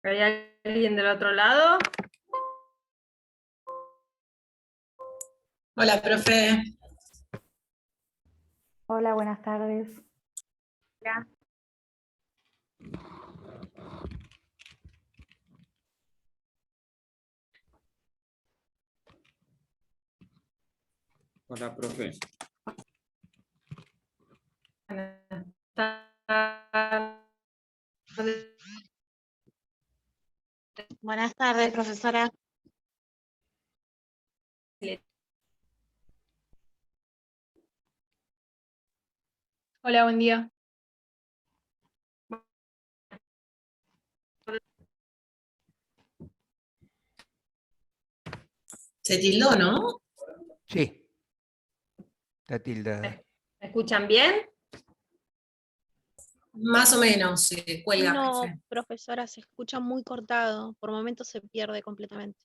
¿Hay alguien del otro lado? Hola, profe. Hola, buenas tardes. Hola. Hola, profe. Buenas tardes, profesora. Hola, buen día. Se tildó, ¿no? Sí. Está tildada. ¿Me escuchan bien? Más o menos, se cuelga, No, profe. profesora, se escucha muy cortado. Por momentos se pierde completamente.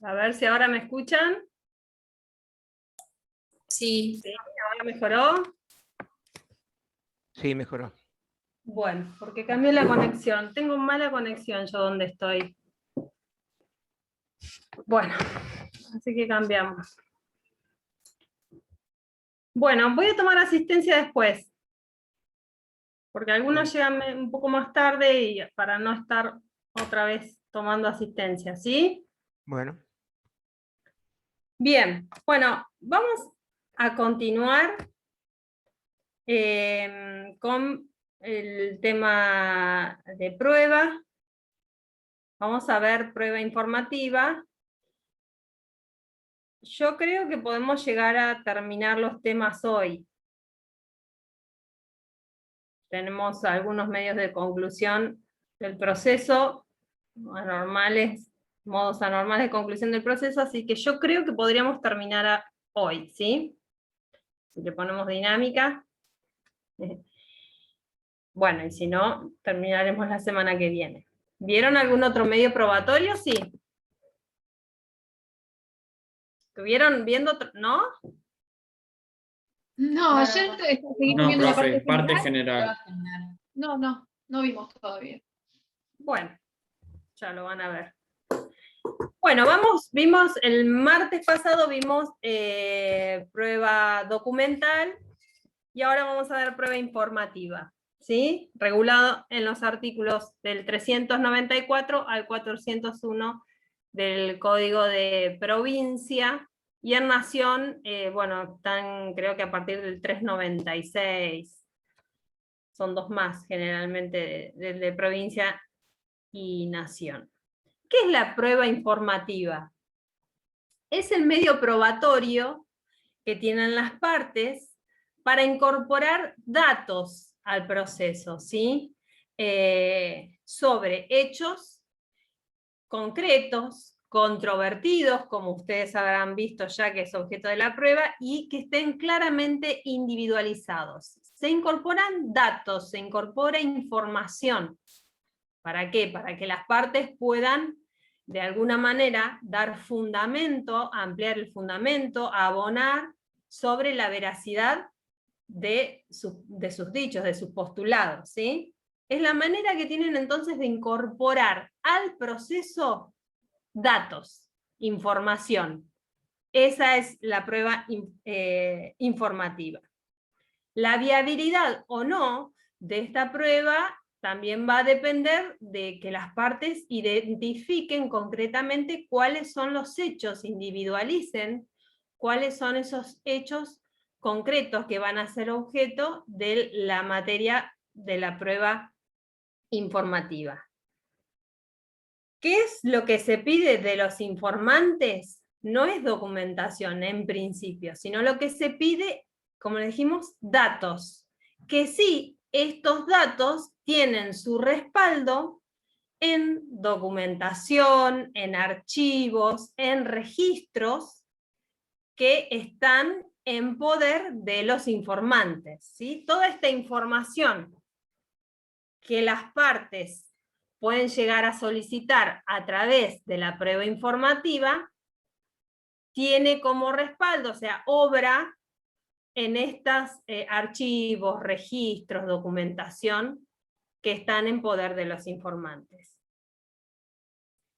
A ver si ahora me escuchan. Sí. ¿Sí? ¿Ahora mejoró? Sí, mejoró. Bueno, porque cambié la conexión. Tengo mala conexión yo donde estoy. Bueno, así que cambiamos. Bueno, voy a tomar asistencia después. Porque algunos llegan un poco más tarde y para no estar otra vez tomando asistencia, ¿sí? Bueno. Bien, bueno, vamos a continuar con el tema de prueba. Vamos a ver prueba informativa. Yo creo que podemos llegar a terminar los temas hoy. Tenemos algunos medios de conclusión del proceso, modos anormales de conclusión del proceso, así que yo creo que podríamos terminar hoy, ¿sí? Si le ponemos dinámica. Bueno, y si no, terminaremos la semana que viene. ¿Vieron algún otro medio probatorio? Sí. ¿Estuvieron viendo otro? ¿No? No, yo seguimos No, viendo la profe, parte parte general. general. No vimos todavía. Bueno, ya lo van a ver. Bueno, vimos el martes pasado, vimos prueba documental, y ahora vamos a ver prueba informativa, ¿sí? Regulado en los artículos del 394 al 401 del Código de Provincia, y en Nación, bueno, están creo que a partir del 396, son dos más generalmente, del de Provincia y Nación. ¿Qué es la prueba informativa? Es el medio probatorio que tienen las partes para incorporar datos al proceso, ¿sí? Sobre hechos concretos, controvertidos, como ustedes habrán visto ya que es objeto de la prueba, y que estén claramente individualizados. Se incorporan datos, se incorpora información. ¿Para qué? Para que las partes puedan, de alguna manera, dar fundamento, ampliar el fundamento, abonar sobre la veracidad de sus dichos, de sus postulados, ¿sí? Es la manera que tienen entonces de incorporar al proceso datos, información. Esa es la prueba informativa. La viabilidad o no de esta prueba también va a depender de que las partes identifiquen concretamente cuáles son los hechos, individualicen cuáles son esos hechos concretos que van a ser objeto de la materia de la prueba informativa. ¿Qué es lo que se pide de los informantes? No es documentación en principio, sino lo que se pide, como le dijimos, datos. Que sí, estos datos tienen su respaldo en documentación, en archivos, en registros que están en poder de los informantes, ¿sí? Toda esta información que las partes pueden llegar a solicitar a través de la prueba informativa, tiene como respaldo, o sea, obra en estos archivos, registros, documentación que están en poder de los informantes.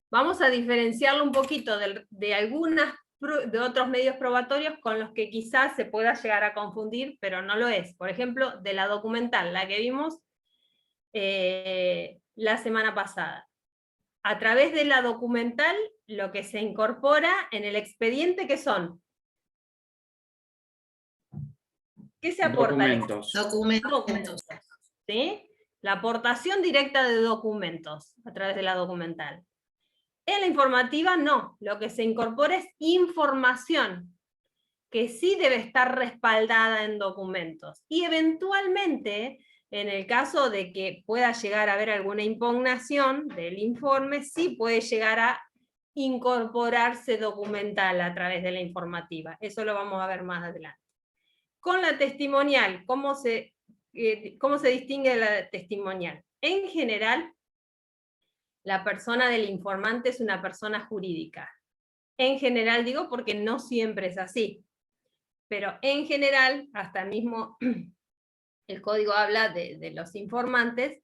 Vamos a diferenciarlo un poquito de otros medios probatorios con los que quizás se pueda llegar a confundir, pero no lo es. Por ejemplo, de la documental, la que vimos la semana pasada. A través de la documental, lo que se incorpora en el expediente, ¿qué son? ¿Qué se aporta? Documentos. ¿Sí? La aportación directa de documentos a través de la documental. En la informativa no, lo que se incorpora es información, que sí debe estar respaldada en documentos. Y eventualmente, en el caso de que pueda llegar a haber alguna impugnación del informe, sí puede llegar a incorporarse documental a través de la informativa. Eso lo vamos a ver más adelante. Con la testimonial, ¿cómo se distingue la testimonial? En general, la persona del informante es una persona jurídica. En general digo porque no siempre es así. Pero en general, hasta mismo el código habla de los informantes,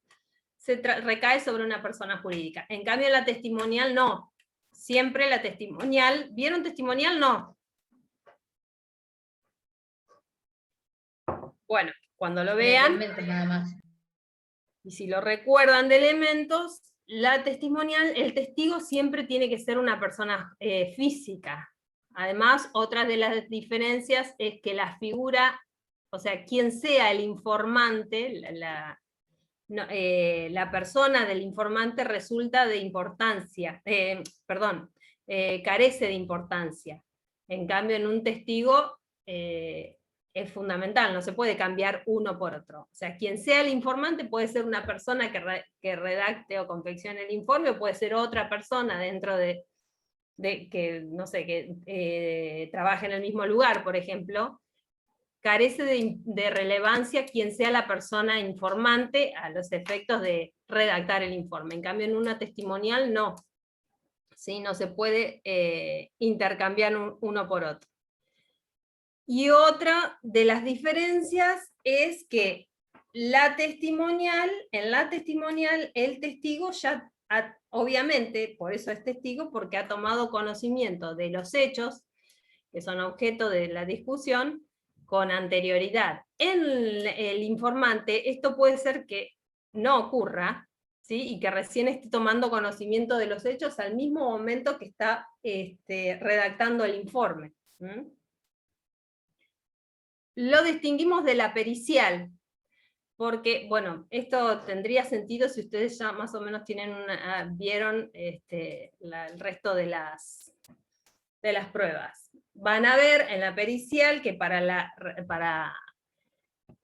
recae sobre una persona jurídica. En cambio la testimonial no. Siempre la testimonial, ¿vieron testimonial? No. Bueno, cuando lo vean, Nada más. y si lo recuerdan de elementos, la testimonial, el testigo siempre tiene que ser una persona física. Además, otra de las diferencias es que la figura, o sea, quien sea el informante, la persona del informante resulta de importancia, carece de importancia. En cambio, en un testigo es fundamental, no se puede cambiar uno por otro. O sea, quien sea el informante puede ser una persona que redacte o confeccione el informe, o puede ser otra persona dentro de que, no sé, que trabaje en el mismo lugar, por ejemplo. Carece de relevancia quien sea la persona informante a los efectos de redactar el informe. En cambio, en una testimonial no. ¿Sí? No se puede intercambiar uno por otro. Y otra de las diferencias es que en la testimonial el testigo ya, obviamente, por eso es testigo, porque ha tomado conocimiento de los hechos que son objeto de la discusión con anterioridad. En el informante esto puede ser que no ocurra, ¿sí? Y que recién esté tomando conocimiento de los hechos al mismo momento que está redactando el informe. Lo distinguimos de la pericial, porque, bueno, esto tendría sentido si ustedes ya más o menos vieron el resto de las pruebas. Van a ver en la pericial que para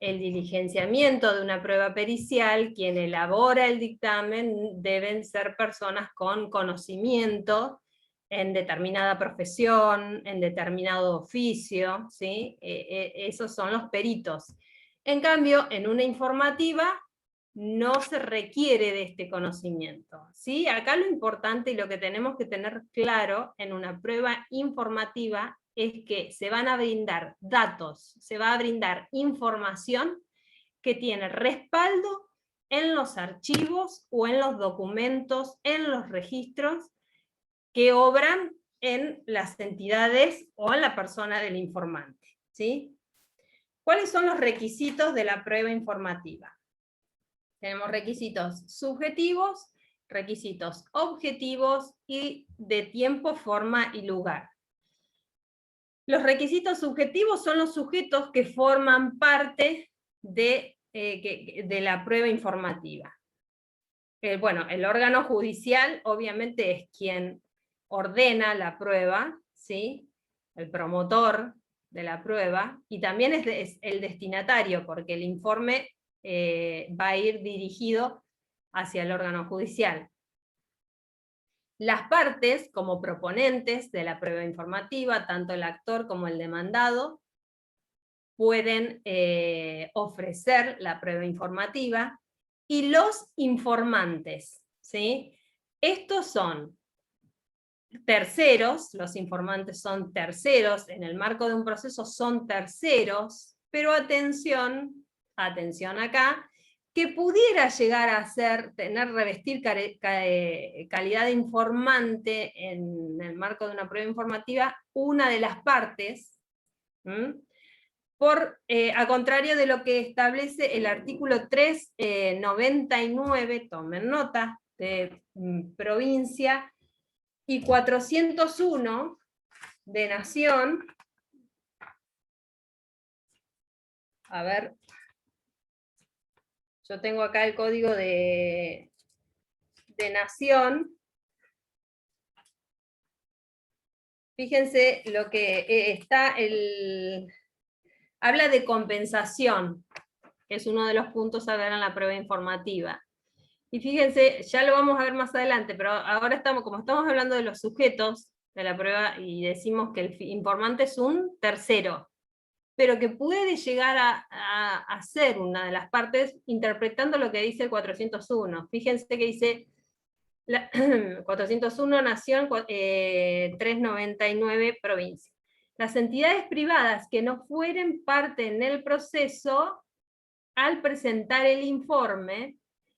el diligenciamiento de una prueba pericial, quien elabora el dictamen deben ser personas con conocimiento en determinada profesión, en determinado oficio, ¿sí? Esos son los peritos. En cambio, en una informativa no se requiere de este conocimiento, ¿sí? Acá lo importante y lo que tenemos que tener claro en una prueba informativa es que se van a brindar datos, se va a brindar información que tiene respaldo en los archivos o en los documentos, en los registros que obran en las entidades o en la persona del informante, ¿sí? ¿Cuáles son los requisitos de la prueba informativa? Tenemos requisitos subjetivos, requisitos objetivos y de tiempo, forma y lugar. Los requisitos subjetivos son los sujetos que forman parte de la prueba informativa. Bueno, el órgano judicial obviamente es quien ordena la prueba, ¿sí? El promotor de la prueba, y también es el destinatario, porque el informe va a ir dirigido hacia el órgano judicial. Las partes, como proponentes de la prueba informativa, tanto el actor como el demandado, pueden ofrecer la prueba informativa, y los informantes, ¿sí? Estos son terceros, los informantes son terceros, en el marco de un proceso son terceros, pero atención, atención acá, que pudiera llegar a revestir calidad de informante en el marco de una prueba informativa, una de las partes, a contrario de lo que establece el artículo 399, tomen nota, de provincia, y 401 de Nación. A ver, yo tengo acá el código de Nación. Fíjense lo que está habla de compensación, que es uno de los puntos a ver en la prueba informativa. Y fíjense, ya lo vamos a ver más adelante, pero ahora como estamos hablando de los sujetos de la prueba y decimos que el informante es un tercero, pero que puede llegar a ser una de las partes interpretando lo que dice el 401. Fíjense que dice 401 Nación, 399 Provincia. Las entidades privadas que no fueren parte en el proceso, al presentar el informe,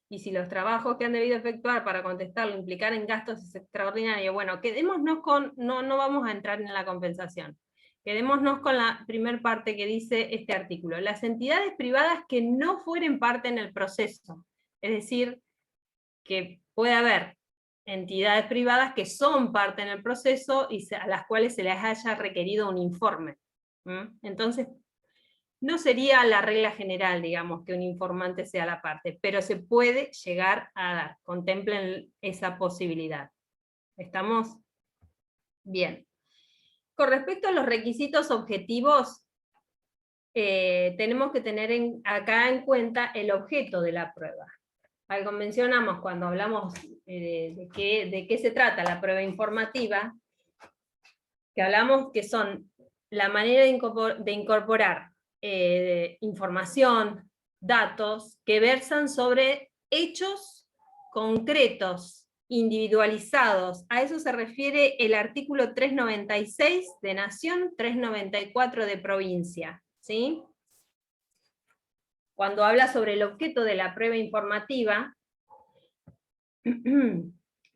y si los trabajos que han debido efectuar para contestarlo implicaran gastos extraordinarios, bueno, quedémonos con, no vamos a entrar en la compensación, quedémonos con la primera parte que dice este artículo. Las entidades privadas que no fueren parte en el proceso, es decir, que puede haber entidades privadas que son parte en el proceso y a las cuales se les haya requerido un informe. Entonces, no sería la regla general, digamos, que un informante sea la parte, pero se puede llegar a dar. Contemplen esa posibilidad. ¿Estamos? Bien. Con respecto a los requisitos objetivos, tenemos que tener acá en cuenta el objeto de la prueba. Algo mencionamos cuando hablamos de qué se trata la prueba informativa, que hablamos que son la manera de incorporar información, datos, que versan sobre hechos concretos, individualizados. A eso se refiere el artículo 396 de Nación, 394 de Provincia, ¿sí? Cuando habla sobre el objeto de la prueba informativa,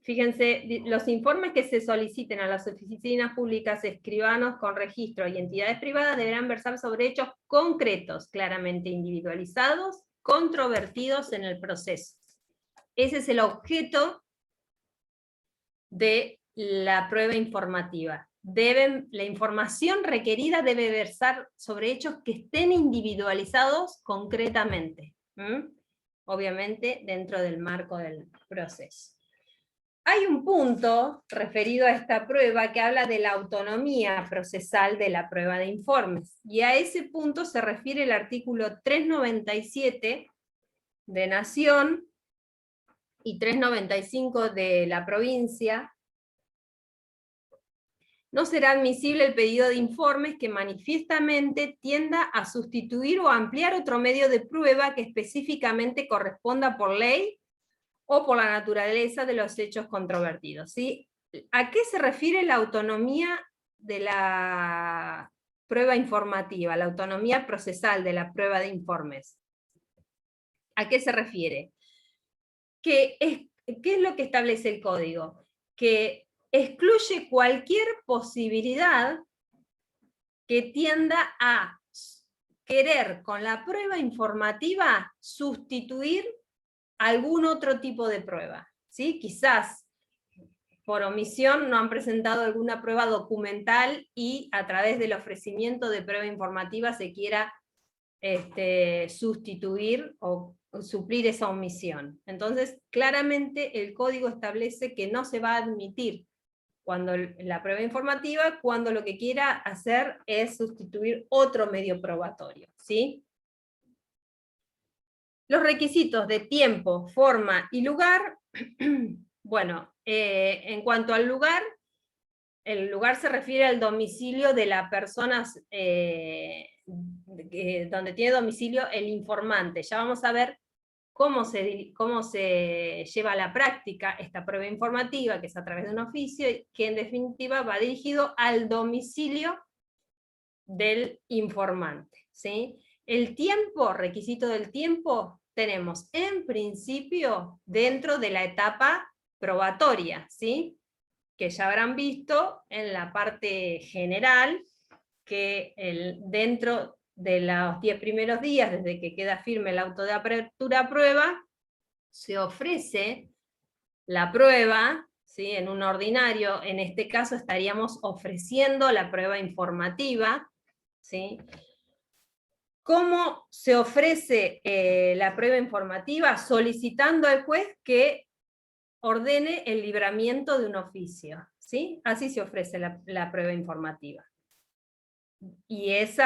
fíjense, los informes que se soliciten a las oficinas públicas, escribanos con registro y entidades privadas deberán versar sobre hechos concretos, claramente individualizados, controvertidos en el proceso. Ese es el objeto de la prueba informativa. La información requerida debe versar sobre hechos que estén individualizados concretamente, obviamente dentro del marco del proceso. hay un punto referido a esta prueba que habla de la autonomía procesal de la prueba de informes, y a ese punto se refiere el artículo 397 de Nación y 395 de la provincia. No será admisible el pedido de informes que manifiestamente tienda a sustituir o ampliar otro medio de prueba que específicamente corresponda por ley o por la naturaleza de los hechos controvertidos, ¿sí? ¿A qué se refiere la autonomía de la prueba informativa, la autonomía procesal de la prueba de informes? ¿A qué se refiere? ¿Qué es lo que establece el código? Que excluye cualquier posibilidad que tienda a querer con la prueba informativa sustituir algún otro tipo de prueba, ¿sí? Quizás por omisión no han presentado alguna prueba documental y a través del ofrecimiento de prueba informativa se quiera sustituir o suplir esa omisión. Entonces, claramente el código establece que no se va a admitir cuando la prueba informativa, cuando lo que quiera hacer es sustituir otro medio probatorio, ¿sí? Los requisitos de tiempo, forma y lugar, bueno, en cuanto al lugar, el lugar se refiere al domicilio de la persona donde tiene domicilio el informante. Ya vamos a ver cómo se lleva a la práctica esta prueba informativa, que es a través de un oficio, que en definitiva va dirigido al domicilio del informante, ¿sí? El tiempo, requisito del tiempo, tenemos en principio dentro de la etapa probatoria, ¿sí? Que ya habrán visto en la parte general, que dentro de los 10 primeros días, desde que queda firme el auto de apertura a prueba, se ofrece la prueba, ¿sí? En un ordinario, en este caso estaríamos ofreciendo la prueba informativa, ¿sí? ¿Cómo se ofrece la prueba informativa? Solicitando al juez que ordene el libramiento de un oficio, ¿sí? Así se ofrece la prueba informativa. Y eso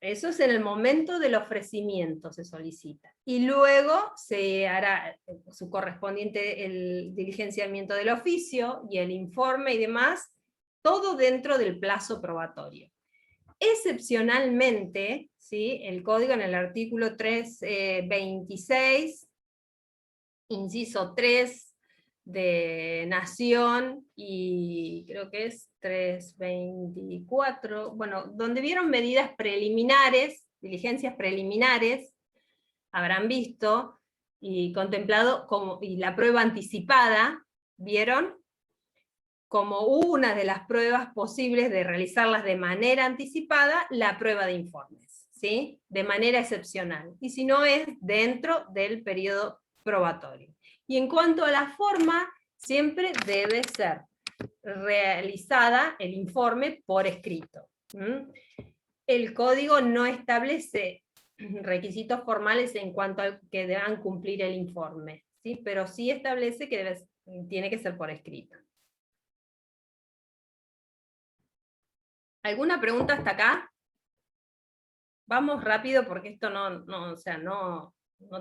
es en el momento del ofrecimiento, se solicita. Y luego se hará su correspondiente el diligenciamiento del oficio y el informe y demás, todo dentro del plazo probatorio. Excepcionalmente, ¿sí? El código en el artículo 326, inciso 3 de Nación, y creo que es 324, bueno, donde vieron medidas preliminares, diligencias preliminares, habrán visto y contemplado y la prueba anticipada, ¿vieron? Como una de las pruebas posibles de realizarlas de manera anticipada, la prueba de informes, ¿sí? De manera excepcional, y si no es dentro del periodo probatorio. Y en cuanto a la forma, siempre debe ser realizada el informe por escrito. El código no establece requisitos formales en cuanto a que deban cumplir el informe, ¿sí? Pero sí establece que tiene que ser por escrito. ¿Alguna pregunta hasta acá? Vamos rápido porque esto no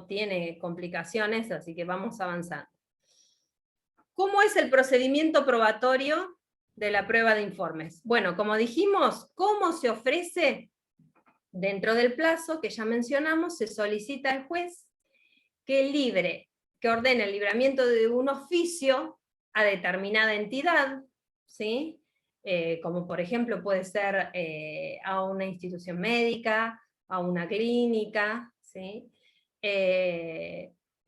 tiene complicaciones, así que vamos avanzando. ¿Cómo es el procedimiento probatorio de la prueba de informes? Bueno, como dijimos, ¿cómo se ofrece? Dentro del plazo que ya mencionamos, se solicita al juez que ordene el libramiento de un oficio a determinada entidad, ¿sí? Como por ejemplo puede ser a una institución médica, a una clínica, ¿sí?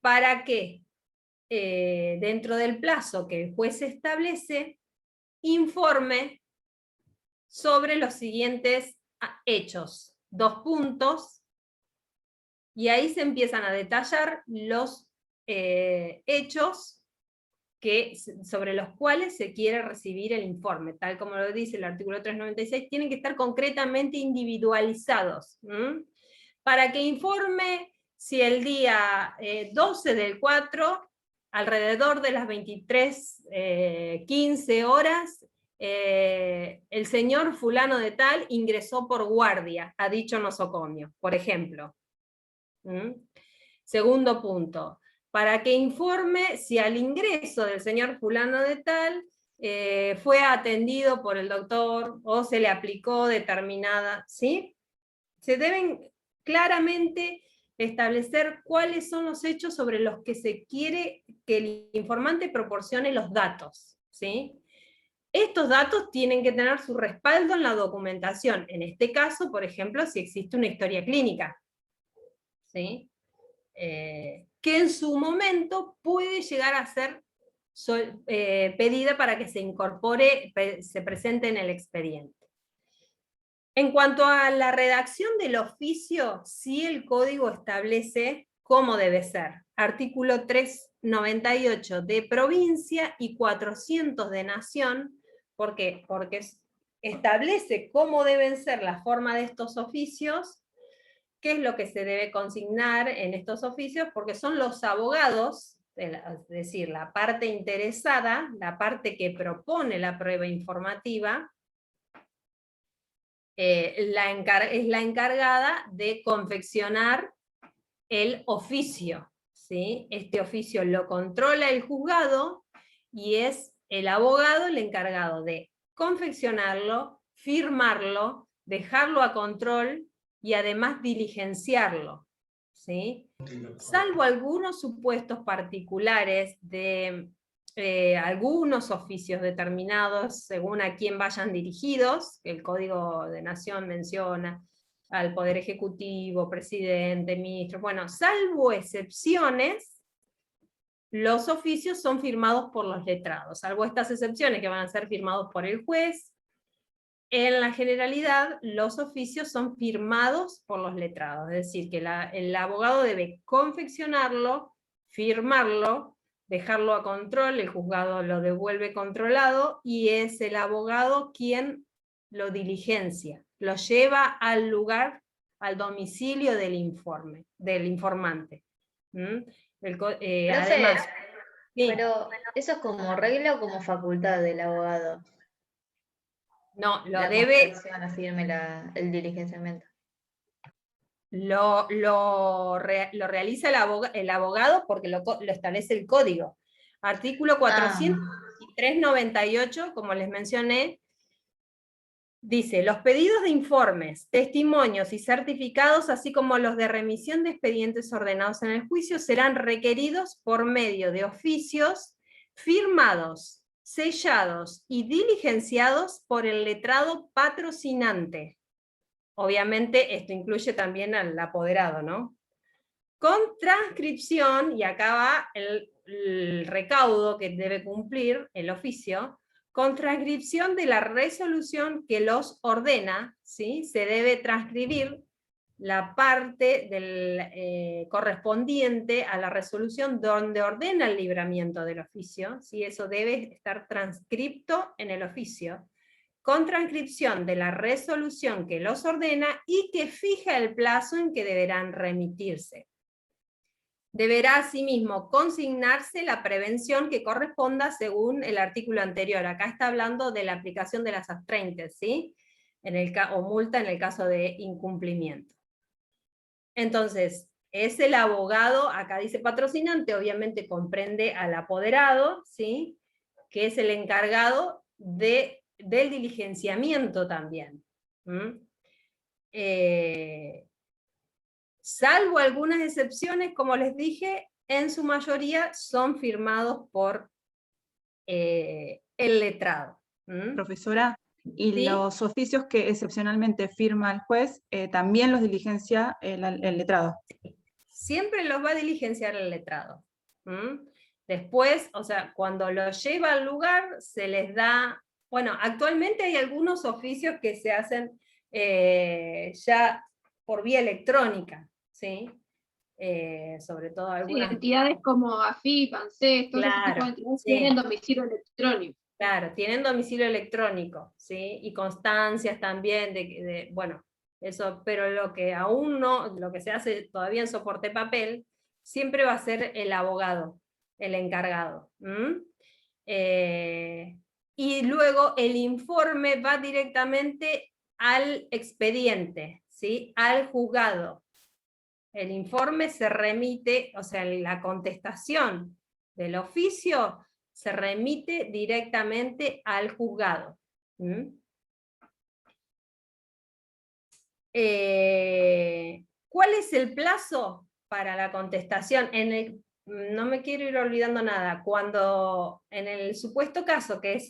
Para que dentro del plazo que el juez establece, informe sobre los siguientes hechos. 2 puntos, y ahí se empiezan a detallar los hechos sobre los cuales se quiere recibir el informe, tal como lo dice el artículo 396, tienen que estar concretamente individualizados, para que informe si el día 12 del 4 alrededor de las 23:15 horas, el señor fulano de tal ingresó por guardia a dicho nosocomio, por ejemplo. Segundo punto, para que informe si al ingreso del señor fulano de tal fue atendido por el doctor o se le aplicó determinada, ¿sí? Se deben claramente establecer cuáles son los hechos sobre los que se quiere que el informante proporcione los datos, ¿sí? Estos datos tienen que tener su respaldo en la documentación, en este caso, por ejemplo, si existe una historia clínica, ¿sí? Que en su momento puede llegar a ser pedida para que se incorpore, se presente en el expediente. En cuanto a la redacción del oficio, sí el código establece cómo debe ser. Artículo 398 de provincia y 400 de nación. ¿Por qué? Porque establece cómo deben ser la forma de estos oficios, qué es lo que se debe consignar en estos oficios, porque son los abogados, es decir, la parte interesada, la parte que propone la prueba informativa, es la encargada de confeccionar el oficio, ¿sí? Este oficio lo controla el juzgado y es el abogado el encargado de confeccionarlo, firmarlo, dejarlo a control y además diligenciarlo, ¿sí? Salvo algunos supuestos particulares de algunos oficios determinados según a quién vayan dirigidos, que el Código de Nación menciona al Poder Ejecutivo, presidente, ministro, bueno, salvo excepciones, los oficios son firmados por los letrados, salvo estas excepciones que van a ser firmados por el juez. En la generalidad, los oficios son firmados por los letrados, es decir, que el abogado debe confeccionarlo, firmarlo, dejarlo a control, el juzgado lo devuelve controlado, y es el abogado quien lo diligencia, lo lleva al lugar, al domicilio del informante. Además, sí. Pero ¿eso es como regla o como facultad del abogado? No, lo La debe... confección, firme el diligenciamiento. Lo realiza el abogado porque lo establece el código. Artículo 403-98, como les mencioné, dice: los pedidos de informes, testimonios y certificados, así como los de remisión de expedientes ordenados en el juicio, serán requeridos por medio de oficios firmados, sellados y diligenciados por el letrado patrocinante. Obviamente esto incluye también al apoderado, ¿no? Con transcripción, y acá va el recaudo que debe cumplir el oficio, con transcripción de la resolución que los ordena, ¿sí? Se debe transcribir la parte correspondiente a la resolución donde ordena el libramiento del oficio, ¿sí? Eso debe estar transcripto en el oficio, con transcripción de la resolución que los ordena y que fija el plazo en que deberán remitirse. Deberá asimismo consignarse la prevención que corresponda según el artículo anterior. Acá está hablando de la aplicación de las astreintes, ¿sí? O multa en el caso de incumplimiento. Entonces, es el abogado, acá dice patrocinante, obviamente comprende al apoderado, ¿sí? Que es el encargado del diligenciamiento también. Salvo algunas excepciones, como les dije, en su mayoría son firmados por el letrado. Profesora, y ¿Sí? los oficios que excepcionalmente firma el juez, también los diligencia el letrado. Siempre los va a diligenciar el letrado. Después, o sea, cuando lo lleva al lugar, se les da... Bueno, actualmente hay algunos oficios que se hacen ya por vía electrónica, ¿sí? Sobre todo Sí, algunas... entidades como AFIP, ANSES, todos esos tipos de entidades tienen domicilio electrónico. Claro, tienen domicilio electrónico, ¿sí? Y constancias también bueno, eso, pero lo que aún no, lo que se hace todavía en soporte papel, siempre va a ser el abogado el encargado. Y luego el informe va directamente al expediente, ¿sí? Al juzgado. El informe se remite, o sea, la contestación del oficio se remite directamente al juzgado. ¿Cuál es el plazo para la contestación? No me quiero ir olvidando nada. Cuando en el supuesto caso que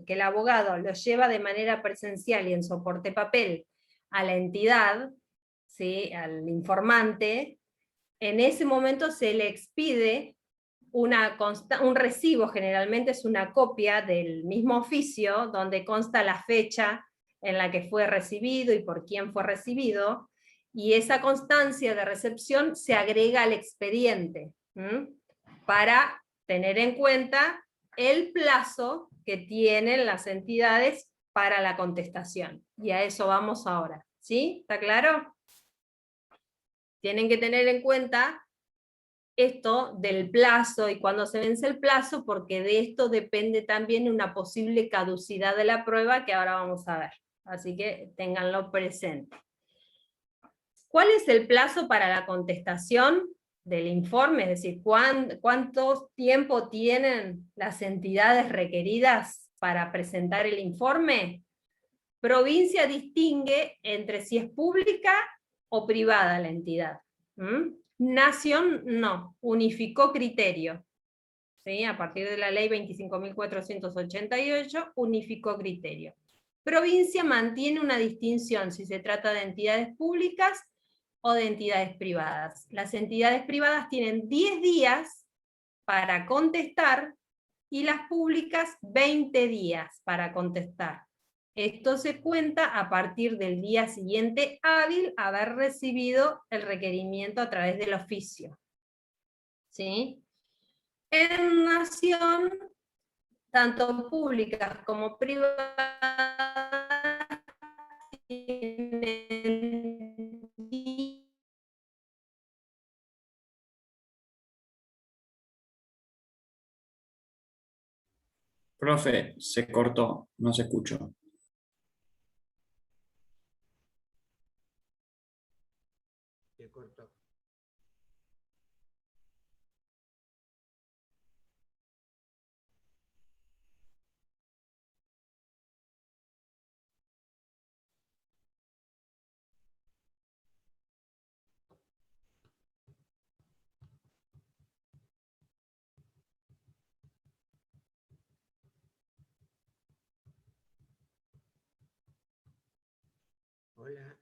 el abogado lo lleva de manera presencial y en soporte papel a la entidad, ¿sí? Al informante, en ese momento se le expide un recibo, generalmente es una copia del mismo oficio, donde consta la fecha en la que fue recibido y por quién fue recibido, y esa constancia de recepción se agrega al expediente, para tener en cuenta el plazo que tienen las entidades para la contestación. Y a eso vamos ahora. ¿Sí? ¿Está claro? Tienen que tener en cuenta esto del plazo y cuándo se vence el plazo, porque de esto depende también una posible caducidad de la prueba que ahora vamos a ver. Así que ténganlo presente. ¿Cuál es el plazo para la contestación del informe? Es decir, ¿cuánto tiempo tienen las entidades requeridas para presentar el informe? Provincia distingue entre si es pública o privada la entidad. Nación no, unificó criterio. ¿Sí? A partir de la ley 25.488, unificó criterio. Provincia mantiene una distinción si se trata de entidades públicas o de entidades privadas. Las entidades privadas tienen 10 días para contestar y las públicas 20 días para contestar. Esto se cuenta a partir del día siguiente hábil haber recibido el requerimiento a través del oficio. ¿Sí? En nación, tanto públicas como privadas, tienen... Profe, se cortó, no se escuchó. Se cortó. Hola.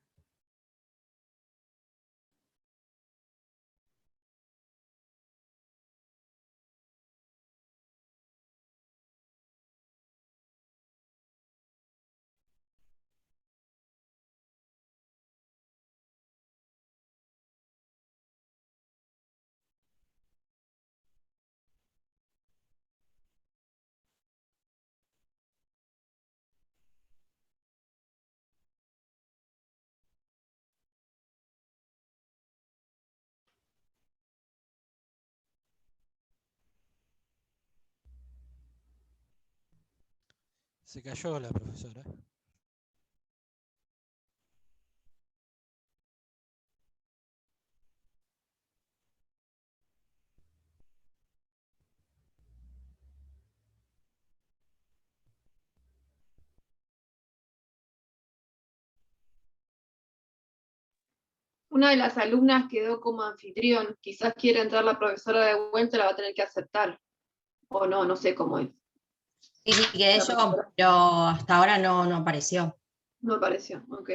Se cayó la profesora. Una de las alumnas quedó como anfitrión. Quizás quiere entrar la profesora de vuelta, la va a tener que aceptar. O no, no sé cómo es. Sí, sí, quedé yo, pero hasta ahora no apareció. No apareció, ok.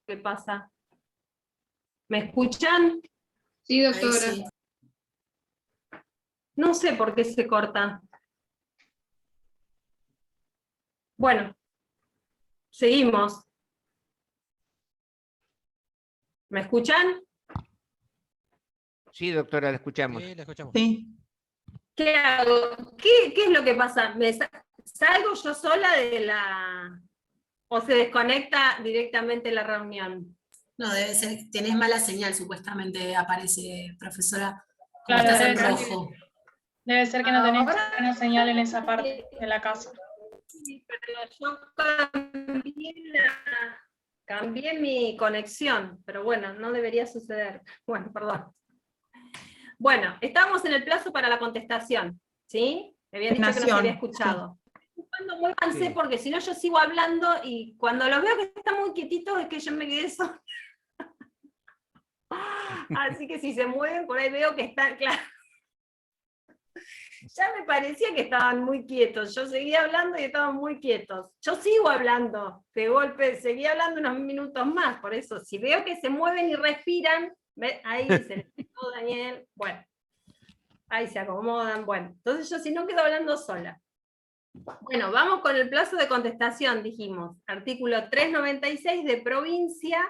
¿Qué pasa? ¿Me escuchan? Sí, doctora. Sí. No sé por qué se corta. Bueno, seguimos. ¿Me escuchan? Sí, doctora, la escuchamos. Sí, la escuchamos. Sí. ¿Qué hago? ¿Qué es lo que pasa? ¿Salgo yo sola de la ¿O se desconecta directamente la reunión? No, debe ser, tenés mala señal, supuestamente aparece, profesora. Como Claro, estás en debe ser rojo. Debe ser que no tenés Ahora- buena señal en esa parte de la casa. Sí, pero yo cambié mi conexión, pero bueno, no debería suceder. Bueno, perdón. Bueno, estamos en el plazo para la contestación, ¿sí? Me habían dicho que no se había Nación, escuchado. Cuando muy avancé, Sí. porque si no yo sigo hablando y cuando los veo que están muy quietitos es que yo me quedé sola. Así que si se mueven, por ahí veo que están, claro. Ya me parecía que estaban muy quietos. Yo seguía hablando y estaban muy quietos. Yo sigo hablando, de golpe, seguía hablando unos minutos más. Por eso, si veo que se mueven y respiran, ¿ve? Ahí se les quedó Daniel. Bueno, ahí se acomodan. Bueno, entonces yo si no quedo hablando sola. Bueno, vamos con el plazo de contestación, dijimos. Artículo 396 de provincia,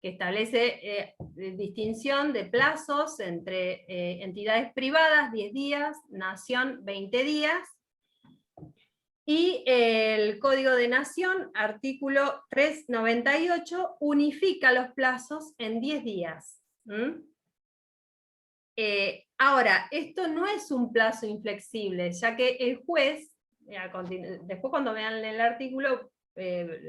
que establece distinción de plazos entre entidades privadas, 10 días, nación, 20 días, y el Código de Nación, artículo 398, unifica los plazos en 10 días. Ahora, esto no es un plazo inflexible, ya que el juez, después cuando vean el artículo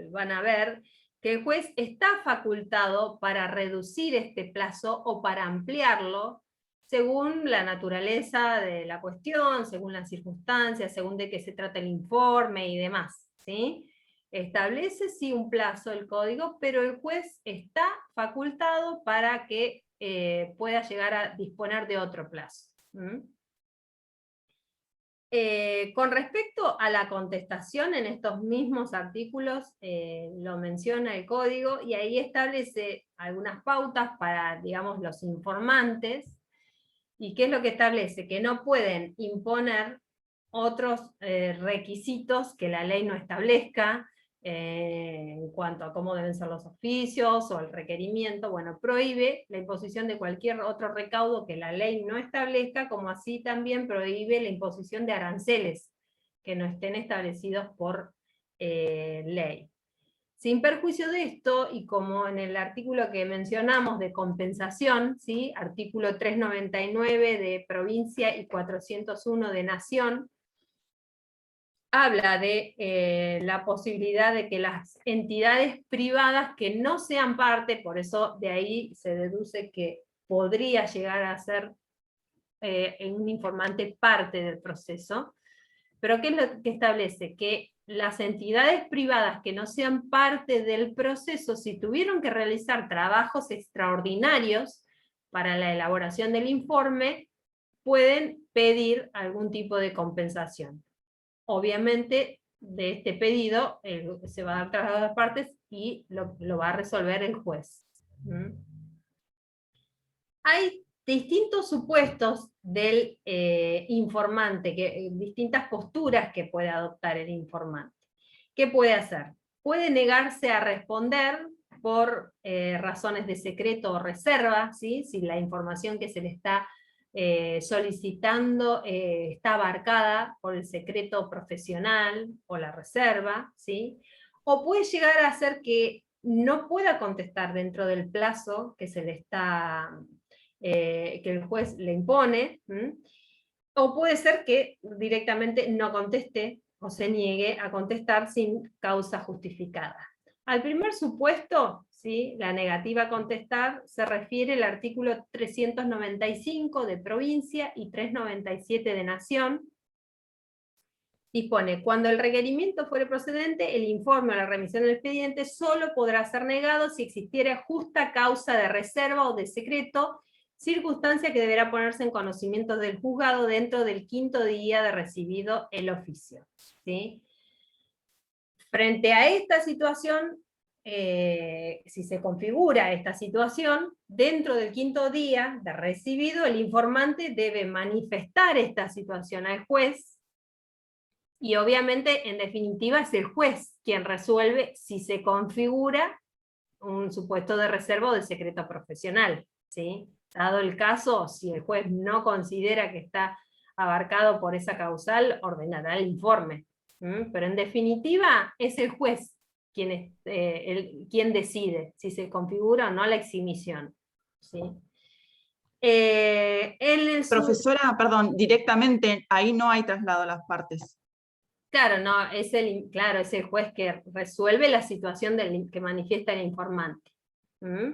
van a ver que el juez está facultado para reducir este plazo o para ampliarlo según la naturaleza de la cuestión, según las circunstancias, según de qué se trata el informe y demás, ¿sí? Establece sí un plazo el código, pero el juez está facultado para que pueda llegar a disponer de otro plazo. Con respecto a la contestación, en estos mismos artículos lo menciona el código, y ahí establece algunas pautas para, digamos, los informantes. ¿Y qué es lo que establece? Que no pueden imponer otros requisitos que la ley no establezca, en cuanto a cómo deben ser los oficios o el requerimiento. Bueno, prohíbe la imposición de cualquier otro recaudo que la ley no establezca, como así también prohíbe la imposición de aranceles que no estén establecidos por ley. Sin perjuicio de esto, y como en el artículo que mencionamos de compensación, ¿sí? Artículo 399 de provincia y 401 de nación, habla de la posibilidad de que las entidades privadas que no sean parte, por eso de ahí se deduce que podría llegar a ser un informante parte del proceso, pero ¿qué es lo que establece? Que las entidades privadas que no sean parte del proceso, si tuvieron que realizar trabajos extraordinarios para la elaboración del informe, pueden pedir algún tipo de compensación. Obviamente, de este pedido se va a dar tras las partes y lo va a resolver el juez. Hay distintos supuestos del informante, distintas posturas que puede adoptar el informante. ¿Qué puede hacer? Puede negarse a responder por razones de secreto o reserva, ¿sí? Si la información que se le está solicitando está abarcada por el secreto profesional o la reserva, ¿sí? O puede llegar a ser que no pueda contestar dentro del plazo que se le está, que el juez le impone, o puede ser que directamente no conteste o se niegue a contestar sin causa justificada. Al primer supuesto, ¿sí? La negativa a contestar, se refiere al artículo 395 de provincia y 397 de nación. Dispone, cuando el requerimiento fuere procedente, el informe o la remisión del expediente solo podrá ser negado si existiera justa causa de reserva o de secreto, circunstancia que deberá ponerse en conocimiento del juzgado dentro del 5º día de recibido el oficio, ¿sí? Frente a esta situación, si se configura esta situación, dentro del 5º día de recibido, el informante debe manifestar esta situación al juez, y obviamente, en definitiva, es el juez quien resuelve si se configura un supuesto de reserva o de secreto profesional, ¿sí? Dado el caso, si el juez no considera que está abarcado por esa causal, ordenará el informe. Pero en definitiva, es el juez quién decide si se configura o no la exhibición. ¿Sí? Profesora, perdón, directamente ahí no hay traslado a las partes. Claro, no, es el juez que resuelve la situación que manifiesta el informante. ¿Mm?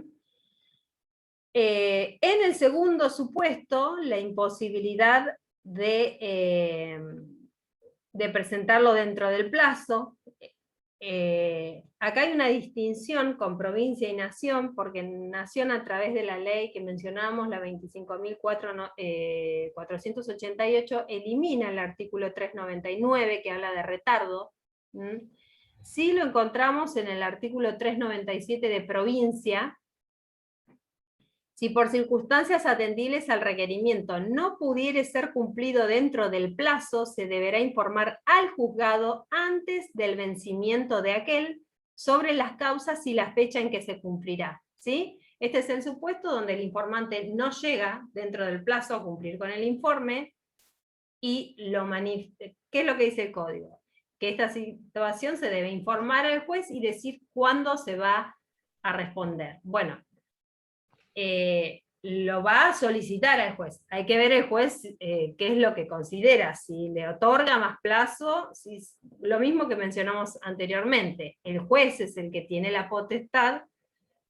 En el segundo supuesto, la imposibilidad de presentarlo dentro del plazo. Acá hay una distinción con provincia y nación, porque nación, a través de la ley que mencionamos, la 25.488, elimina el artículo 399 que habla de retardo. Sí lo encontramos en el artículo 397 de provincia. Si por circunstancias atendibles al requerimiento no pudiere ser cumplido dentro del plazo, se deberá informar al juzgado antes del vencimiento de aquel sobre las causas y la fecha en que se cumplirá. ¿Sí? Este es el supuesto donde el informante no llega dentro del plazo a cumplir con el informe y ¿qué es lo que dice el código? Que esta situación se debe informar al juez y decir cuándo se va a responder. Bueno, lo va a solicitar al juez. Hay que ver el juez qué es lo que considera, si le otorga más plazo, lo mismo que mencionamos anteriormente. El juez es el que tiene la potestad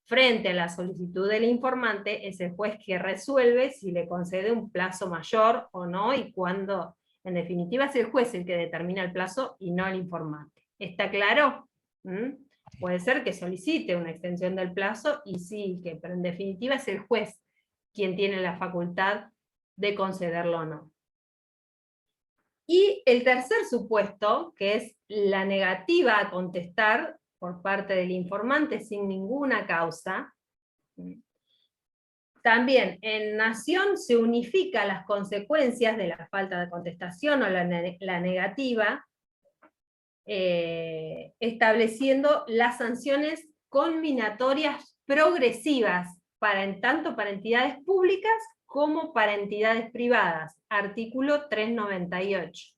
frente a la solicitud del informante, es el juez que resuelve si le concede un plazo mayor o no, y cuándo. En definitiva es el juez el que determina el plazo y no el informante. ¿Está claro? Puede ser que solicite una extensión del plazo, y sí, pero en definitiva es el juez quien tiene la facultad de concederlo o no. Y el tercer supuesto, que es la negativa a contestar por parte del informante sin ninguna causa. También en nación se unifica las consecuencias de la falta de contestación o la negativa, estableciendo las sanciones conminatorias progresivas, tanto para entidades públicas como para entidades privadas, artículo 398.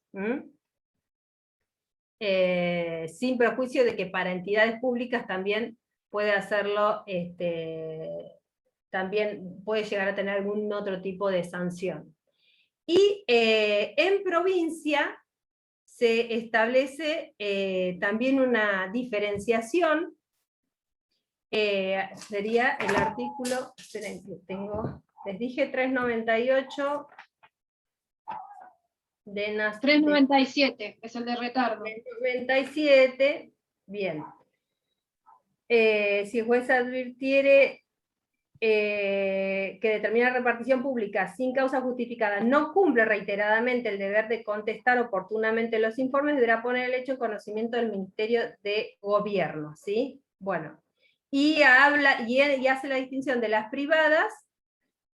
Sin perjuicio de que para entidades públicas también puede hacerlo, también puede llegar a tener algún otro tipo de sanción. Y en provincia se establece también una diferenciación, sería el artículo, esperen que les dije 398 de 397, es el de retardo. 397, bien. Si el juez advirtiere que determinada repartición pública sin causa justificada no cumple reiteradamente el deber de contestar oportunamente los informes, deberá poner el hecho en conocimiento del Ministerio de Gobierno, ¿sí? Bueno, y hace la distinción de las privadas,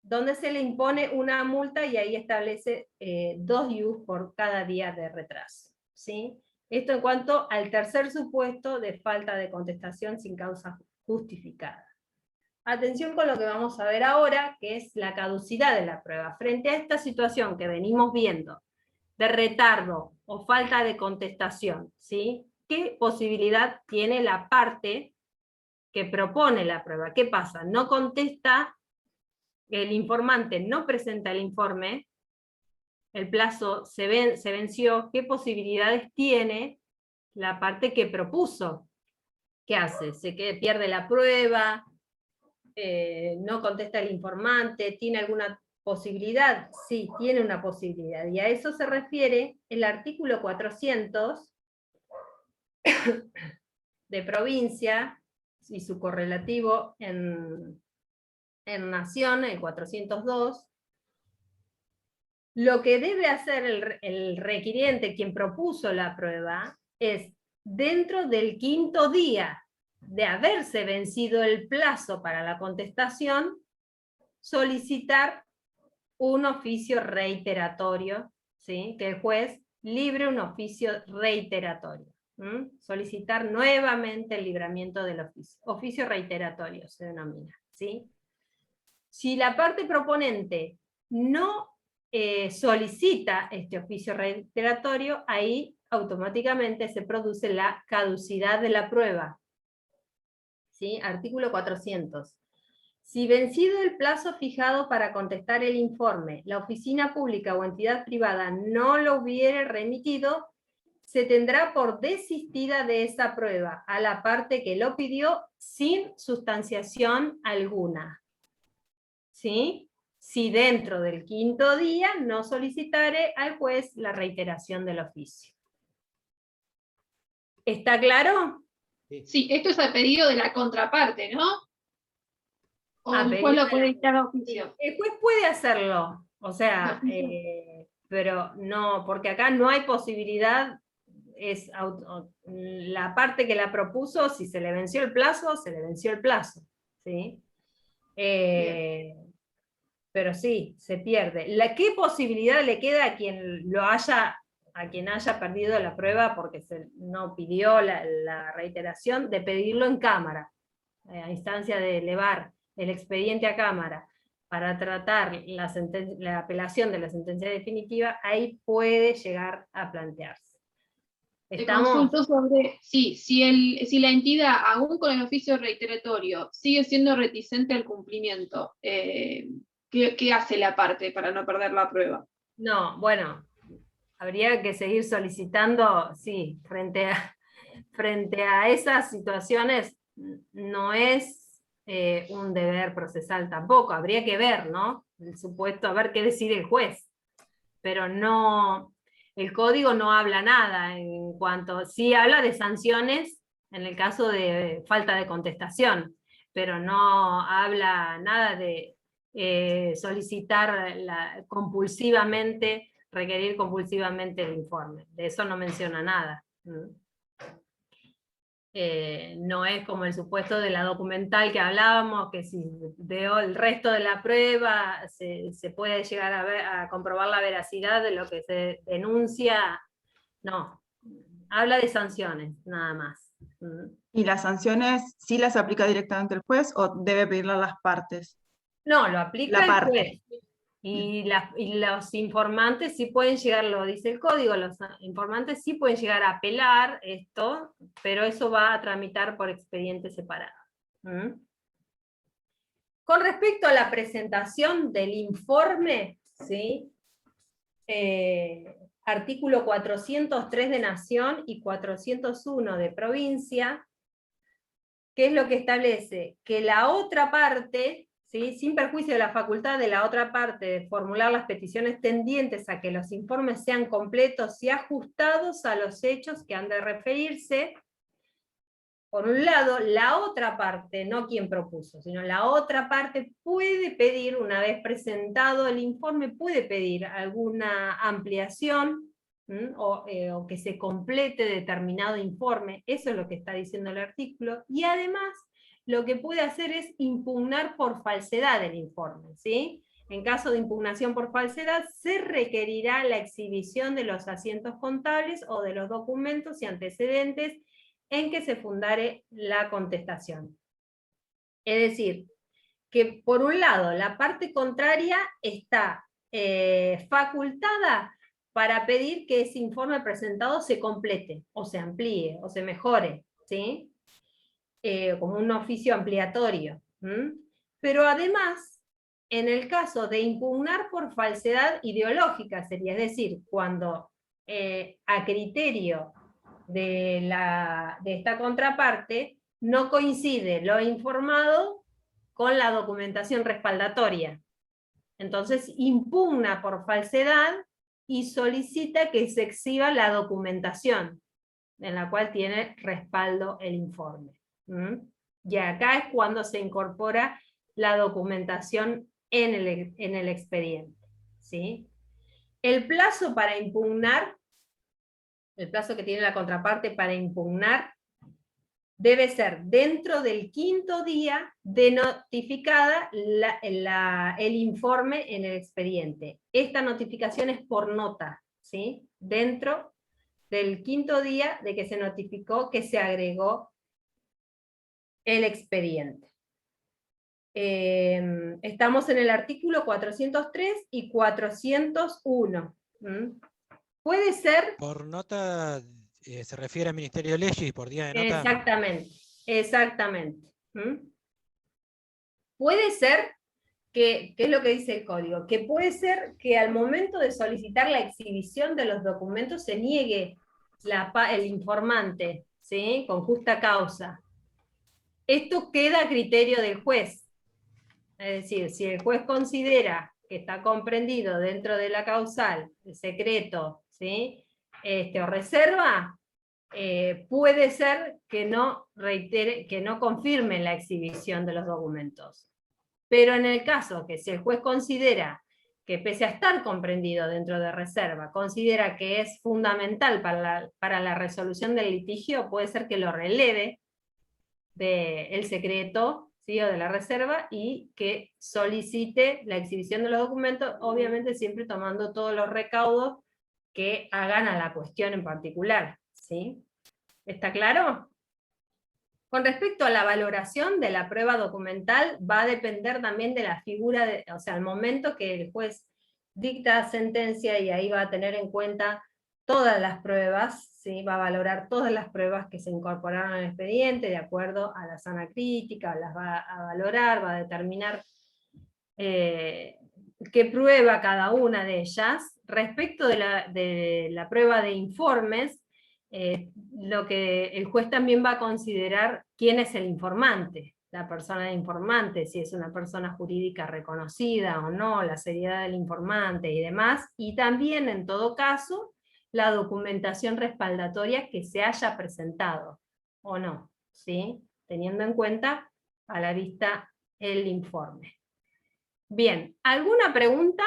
donde se le impone una multa, y ahí establece 2 IUs por cada día de retraso, ¿sí? Esto en cuanto al tercer supuesto de falta de contestación sin causa justificada. Atención con lo que vamos a ver ahora, que es la caducidad de la prueba. Frente a esta situación que venimos viendo, de retardo o falta de contestación, ¿sí? ¿Qué posibilidad tiene la parte que propone la prueba? ¿Qué pasa? No contesta, el informante no presenta el informe, el plazo se venció. ¿Qué posibilidades tiene la parte que propuso? ¿Qué hace? ¿Pierde la prueba? ¿No contesta el informante? ¿Tiene alguna posibilidad? Sí, tiene una posibilidad, y a eso se refiere el artículo 400 de provincia, y su correlativo en nación, el 402. Lo que debe hacer el requiriente, quien propuso la prueba, es, dentro del 5º día de haberse vencido el plazo para la contestación, solicitar un oficio reiteratorio, ¿sí? Que el juez libre un oficio reiteratorio. Solicitar nuevamente el libramiento del oficio. Oficio reiteratorio se denomina, ¿sí? Si la parte proponente no solicita este oficio reiteratorio, ahí automáticamente se produce la caducidad de la prueba. ¿sí? Artículo 400. Si vencido el plazo fijado para contestar el informe, la oficina pública o entidad privada no lo hubiere remitido, se tendrá por desistida de esa prueba a la parte que lo pidió sin sustanciación alguna. ¿Sí? Si dentro del 5º día no solicitare al juez la reiteración del oficio. ¿Está claro? Sí, esto es a pedido de la contraparte, ¿no? O A el juez pedido lo puede de la- dictar a oficio. El juez puede hacerlo, o sea, pero no, porque acá no hay posibilidad, la parte que la propuso, si se le venció el plazo, se le venció el plazo, ¿sí? Pero sí, se pierde. ¿Qué posibilidad le queda a quien haya perdido la prueba porque no pidió la reiteración de pedirlo en cámara, a instancia de elevar el expediente a cámara para tratar la apelación de la sentencia definitiva? Ahí puede llegar a plantearse. Te ¿Estamos? consulto sobre, sí, si la entidad, aún con el oficio reiteratorio, sigue siendo reticente al cumplimiento, ¿qué hace la parte para no perder la prueba? No, bueno, habría que seguir solicitando, sí, frente a esas situaciones no es un deber procesal tampoco, habría que ver, ¿no? El supuesto, a ver qué decide el juez, pero no, el código no habla nada en cuanto, sí habla de sanciones en el caso de falta de contestación, pero no habla nada de solicitar compulsivamente, requerir compulsivamente el informe, de eso no menciona nada. No es como el supuesto de la documental que hablábamos, que si veo el resto de la prueba se puede llegar a comprobar la veracidad de lo que se denuncia. No, habla de sanciones, nada más. ¿Y las sanciones sí las aplica directamente el juez o debe pedirlas a las partes? No, lo aplica La el parte. juez. Y los informantes sí pueden llegar, lo dice el código, los informantes sí pueden llegar a apelar esto, pero eso va a tramitar por expediente separado. Con respecto a la presentación del informe, ¿sí? Artículo 403 de Nación y 401 de provincia, ¿qué es lo que establece? Que la otra parte, ¿sí? Sin perjuicio de la facultad de la otra parte de formular las peticiones tendientes a que los informes sean completos y ajustados a los hechos que han de referirse, por un lado, la otra parte, no quien propuso, sino la otra parte puede pedir, una vez presentado el informe, puede pedir alguna ampliación o que se complete determinado informe, eso es lo que está diciendo el artículo, y además lo que puede hacer es impugnar por falsedad el informe, ¿sí? En caso de impugnación por falsedad, se requerirá la exhibición de los asientos contables o de los documentos y antecedentes en que se fundare la contestación. Es decir, que por un lado la parte contraria está facultada para pedir que ese informe presentado se complete, o se amplíe, o se mejore, ¿sí? Como un oficio ampliatorio. Pero además, en el caso de impugnar por falsedad ideológica, sería, es decir, cuando a criterio de esta contraparte no coincide lo informado con la documentación respaldatoria. Entonces impugna por falsedad y solicita que se exhiba la documentación en la cual tiene respaldo el informe. Y acá es cuando se incorpora la documentación en el expediente, ¿sí? El plazo para impugnar, el plazo que tiene la contraparte para impugnar, debe ser dentro del 5º día de notificada el informe en el expediente. Esta notificación es por nota, ¿sí? Dentro del 5º día de que se notificó que se agregó el expediente. Estamos en el artículo 403 y 401. Puede ser... Por nota se refiere al Ministerio de Leyes y por día de nota. Exactamente, exactamente. ¿Mm? Puede ser que es lo que dice el código, que puede ser que al momento de solicitar la exhibición de los documentos se niegue el informante, ¿sí? Con justa causa. Esto queda a criterio del juez. Es decir, si el juez considera que está comprendido dentro de la causal, el secreto, ¿sí? O reserva, puede ser que no confirme la exhibición de los documentos. Pero en el caso que si el juez considera que pese a estar comprendido dentro de reserva, considera que es fundamental para la resolución del litigio, puede ser que lo releve del secreto, ¿sí? O de la reserva, y que solicite la exhibición de los documentos, obviamente siempre tomando todos los recaudos que hagan a la cuestión en particular, ¿sí? ¿Está claro? Con respecto a la valoración de la prueba documental, va a depender también de la figura, o sea, al momento que el juez dicta sentencia, y ahí va a tener en cuenta todas las pruebas, ¿sí? Va a valorar todas las pruebas que se incorporaron al expediente, de acuerdo a la sana crítica, las va a valorar, va a determinar qué prueba cada una de ellas. Respecto de la prueba de informes, lo que el juez también va a considerar quién es el informante, la persona de informante, si es una persona jurídica reconocida o no, la seriedad del informante y demás, y también en todo caso la documentación respaldatoria que se haya presentado o no, ¿sí? Teniendo en cuenta a la vista el informe. Bien, ¿alguna pregunta?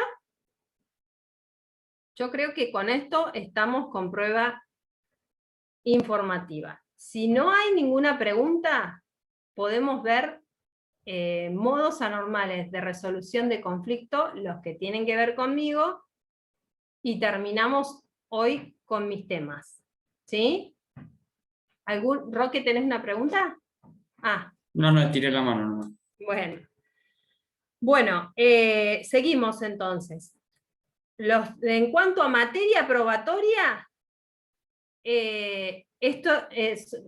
Yo creo que con esto estamos con prueba informativa. Si no hay ninguna pregunta, podemos ver modos anormales de resolución de conflicto, los que tienen que ver conmigo, y terminamos hoy con mis temas. ¿Sí? Roque, ¿tenés una pregunta? Ah. No, tiré la mano. No. Bueno, seguimos entonces. En cuanto a materia probatoria,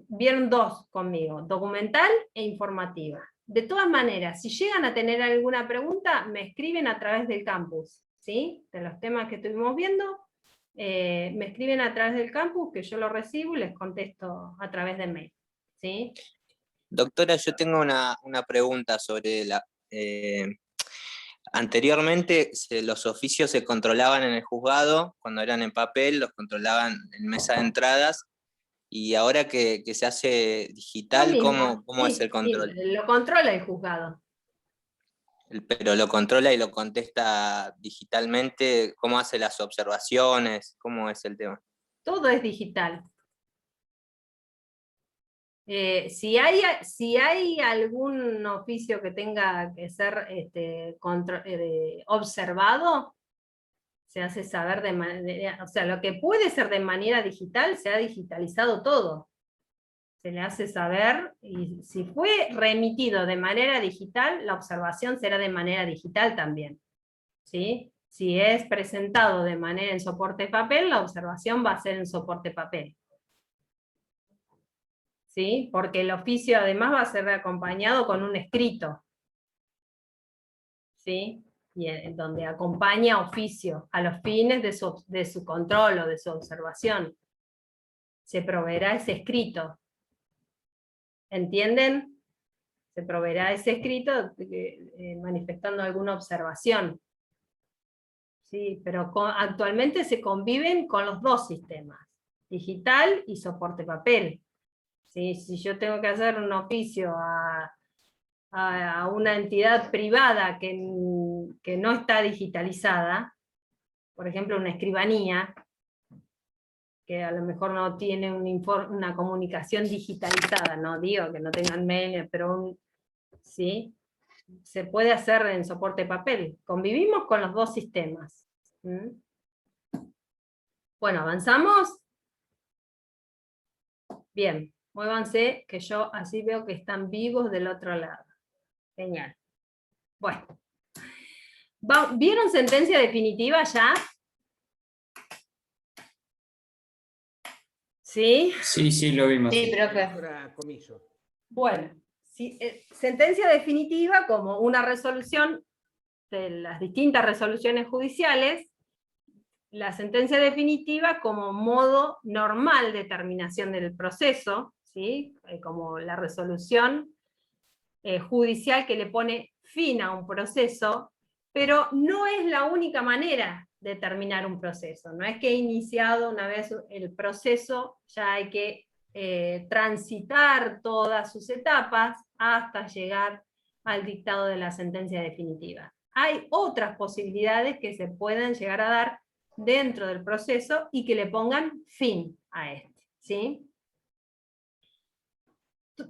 vieron dos conmigo, documental e informativa. De todas maneras, si llegan a tener alguna pregunta, me escriben a través del campus, ¿sí? De los temas que estuvimos viendo, me escriben a través del campus, que yo lo recibo y les contesto a través de mail, ¿sí? Doctora, yo tengo una pregunta sobre la... Anteriormente los oficios se controlaban en el juzgado, cuando eran en papel, los controlaban en mesa de entradas, y ahora que se hace digital, ¿cómo es el control? Sí, lo controla el juzgado. Pero lo controla y lo contesta digitalmente, ¿cómo hace las observaciones? ¿Cómo es el tema? Todo es digital. Si hay algún oficio que tenga que ser observado, se hace saber de manera, o sea, lo que puede ser de manera digital, se ha digitalizado todo. Se le hace saber, y si fue remitido de manera digital, la observación será de manera digital también, ¿sí? Si es presentado de manera en soporte papel, la observación va a ser en soporte papel. ¿Sí? Porque el oficio además va a ser acompañado con un escrito, ¿sí? Y donde acompaña oficio a los fines de su control o de su observación. Se proveerá ese escrito. ¿Entienden? Se proveerá ese escrito manifestando alguna observación. Sí, pero actualmente se conviven con los dos sistemas, digital y soporte papel. ¿Sí? Si yo tengo que hacer un oficio a una entidad privada que no está digitalizada, por ejemplo una escribanía, que a lo mejor no tiene una comunicación digitalizada, no digo que no tengan mail, pero ¿sí? Se puede hacer en soporte papel. Convivimos con los dos sistemas. ¿Mm? Bueno, ¿avanzamos? Bien, muévanse, que yo así veo que están vivos del otro lado. Genial. Bueno. ¿Vieron sentencia definitiva ya? ¿Sí? Sí, lo vimos. Sí, profe. Comiso. Bueno, sentencia definitiva como una resolución de las distintas resoluciones judiciales, la sentencia definitiva como modo normal de terminación del proceso, ¿sí? Como la resolución judicial que le pone fin a un proceso, pero no es la única manera de terminar un proceso. No es que iniciado una vez el proceso, ya hay que transitar todas sus etapas hasta llegar al dictado de la sentencia definitiva. Hay otras posibilidades que se pueden llegar a dar dentro del proceso y que le pongan fin a este, ¿sí?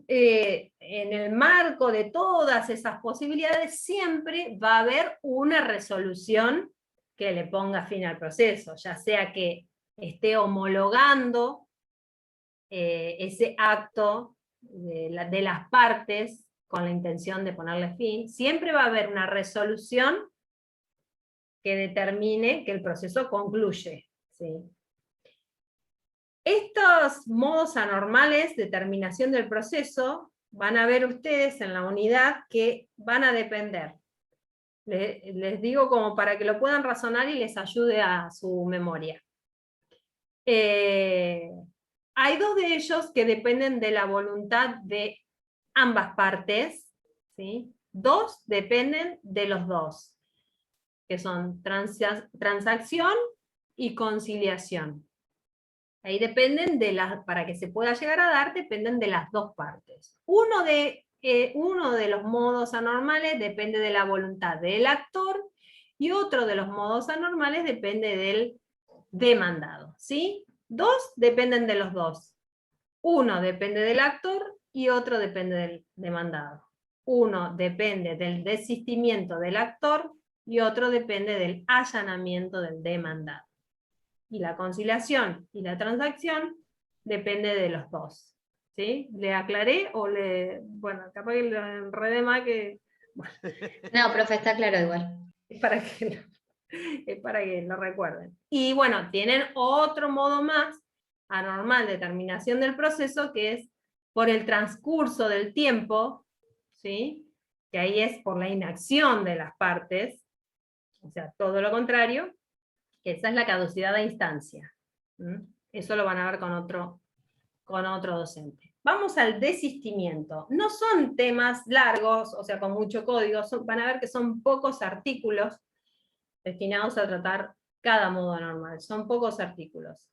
En el marco de todas esas posibilidades siempre va a haber una resolución que le ponga fin al proceso, ya sea que esté homologando ese acto de las partes con la intención de ponerle fin, siempre va a haber una resolución que determine que el proceso concluye, ¿sí? Estos modos anormales de terminación del proceso van a ver ustedes en la unidad que van a depender. Les digo como para que lo puedan razonar y les ayude a su memoria. Hay dos de ellos que dependen de la voluntad de ambas partes, ¿sí? Dos dependen de los dos, que son transacción y conciliación. Ahí dependen para que se pueda llegar a dar, dependen de las dos partes. Uno de los modos anormales depende de la voluntad del actor, y otro de los modos anormales depende del demandado, ¿sí? Dos dependen de los dos. Uno depende del actor y otro depende del demandado. Uno depende del desistimiento del actor y otro depende del allanamiento del demandado. Y la conciliación y la transacción depende de los dos, ¿sí? ¿Le aclaré o bueno, capaz que le enredé más que... Bueno. No, profe, está claro igual. Es para que lo recuerden. Y bueno, tienen otro modo más anormal de terminación del proceso, que es por el transcurso del tiempo, ¿sí? Que ahí es por la inacción de las partes, o sea, todo lo contrario, que esa es la caducidad de instancia. Eso lo van a ver con otro docente. Vamos al desistimiento. No son temas largos, o sea, con mucho código, van a ver que son pocos artículos destinados a tratar cada modo normal, son pocos artículos.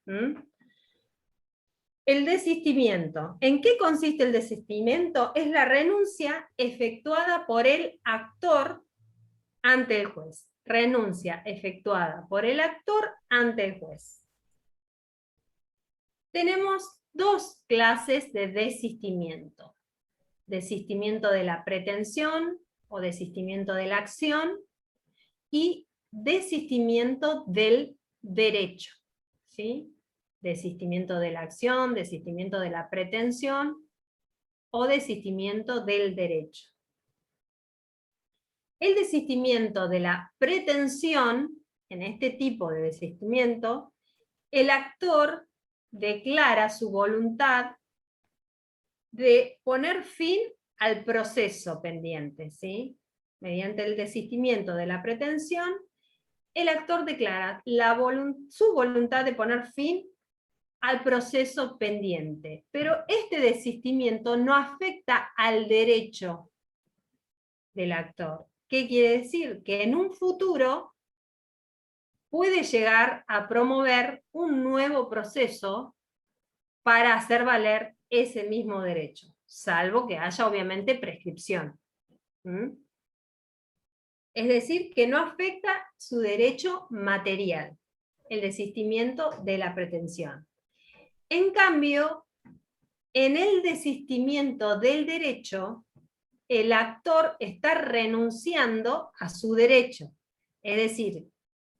El desistimiento. ¿En qué consiste el desistimiento? Es la renuncia efectuada por el actor ante el juez. Renuncia efectuada por el actor ante el juez. Tenemos dos clases de desistimiento. Desistimiento de la pretensión o desistimiento de la acción y desistimiento del derecho, ¿sí? Desistimiento de la acción, desistimiento de la pretensión o desistimiento del derecho. El desistimiento de la pretensión, en este tipo de desistimiento, el actor declara su voluntad de poner fin al proceso pendiente, ¿sí? Mediante el desistimiento de la pretensión, el actor declara su voluntad de poner fin al proceso pendiente. Pero este desistimiento no afecta al derecho del actor. ¿Qué quiere decir? Que en un futuro puede llegar a promover un nuevo proceso para hacer valer ese mismo derecho, salvo que haya obviamente prescripción. Es decir, que no afecta su derecho material, el desistimiento de la pretensión. En cambio, en el desistimiento del derecho, el actor está renunciando a su derecho. Es decir,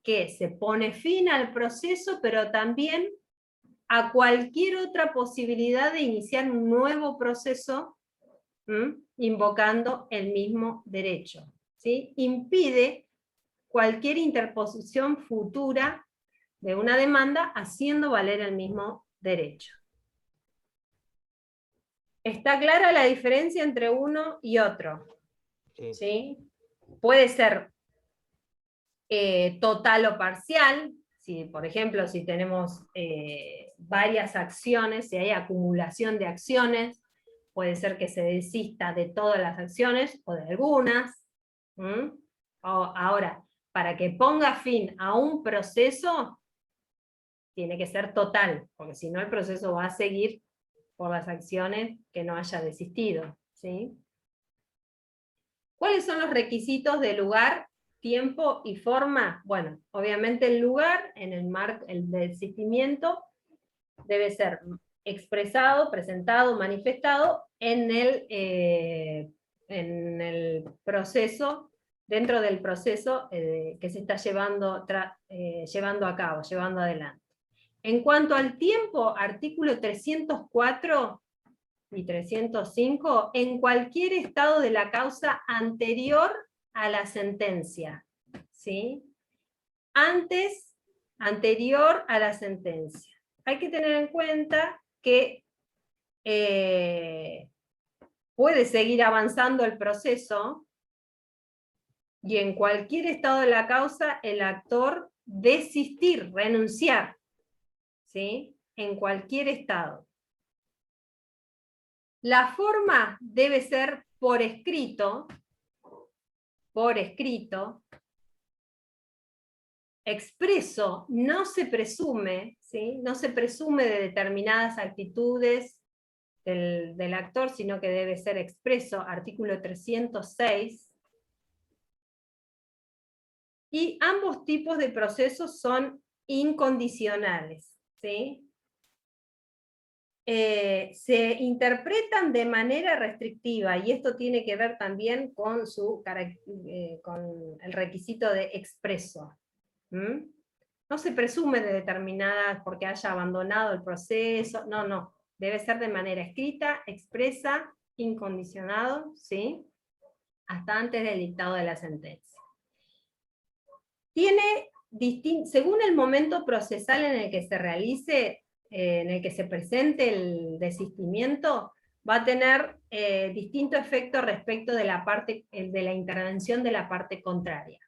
que se pone fin al proceso, pero también a cualquier otra posibilidad de iniciar un nuevo proceso, invocando el mismo derecho, ¿sí? Impide cualquier interposición futura de una demanda haciendo valer el mismo derecho. ¿Está clara la diferencia entre uno y otro? Sí. ¿Sí? Puede ser total o parcial. Si, por ejemplo, si tenemos varias acciones, si hay acumulación de acciones, puede ser que se desista de todas las acciones o de algunas. Ahora, para que ponga fin a un proceso, tiene que ser total, porque si no el proceso va a seguir por las acciones que no haya desistido. ¿Sí? ¿Cuáles son los requisitos de lugar, tiempo y forma? Bueno, obviamente el lugar, en el desistimiento, debe ser expresado, presentado, manifestado en el proceso, dentro del proceso que se está llevando a cabo, llevando adelante. En cuanto al tiempo, artículo 304 y 305, en cualquier estado de la causa anterior a la sentencia. ¿Sí? Anterior a la sentencia. Hay que tener en cuenta que puede seguir avanzando el proceso y en cualquier estado de la causa el actor desistir, renunciar. ¿Sí? En cualquier estado. La forma debe ser por escrito, expreso, no se presume, ¿sí? No se presume de determinadas actitudes del actor, sino que debe ser expreso, artículo 306. Y ambos tipos de procesos son incondicionales, ¿sí? Se interpretan de manera restrictiva, y esto tiene que ver también con el requisito de expreso. No se presume de determinadas porque haya abandonado el proceso, no, debe ser de manera escrita, expresa, incondicionado, ¿sí? Hasta antes del dictado de la sentencia. Según el momento procesal en el que se realice, en el que se presente el desistimiento, va a tener distinto efecto respecto de la intervención de la parte contraria.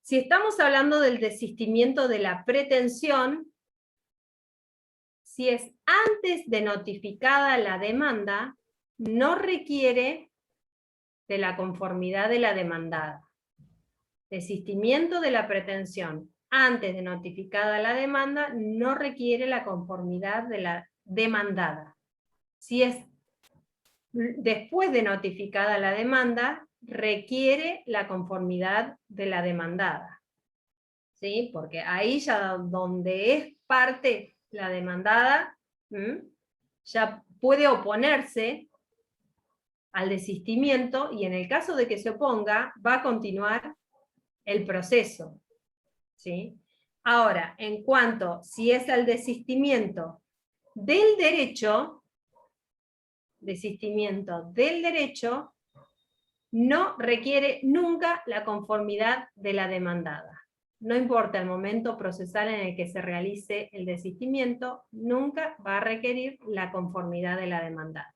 Si estamos hablando del desistimiento de la pretensión, si es antes de notificada la demanda, no requiere de la conformidad de la demandada. Desistimiento de la pretensión antes de notificada la demanda no requiere la conformidad de la demandada. Si es después de notificada la demanda, requiere la conformidad de la demandada. ¿Sí? Porque ahí ya donde es parte la demandada, ya puede oponerse al desistimiento, y en el caso de que se oponga, va a continuar el proceso. ¿Sí? Ahora, en cuanto si es el desistimiento del derecho, no requiere nunca la conformidad de la demandada. No importa el momento procesal en el que se realice el desistimiento, nunca va a requerir la conformidad de la demandada.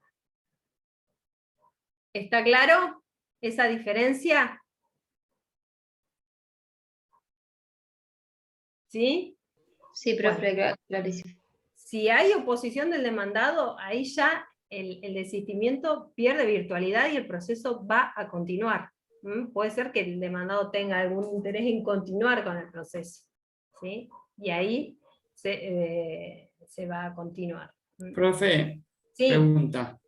¿Está claro esa diferencia? ¿Sí? Sí, profe, clarísimo. Si hay oposición del demandado, ahí ya el desistimiento pierde virtualidad y el proceso va a continuar. Puede ser que el demandado tenga algún interés en continuar con el proceso, ¿sí? Y ahí se va a continuar. Profe, Sí. pregunta.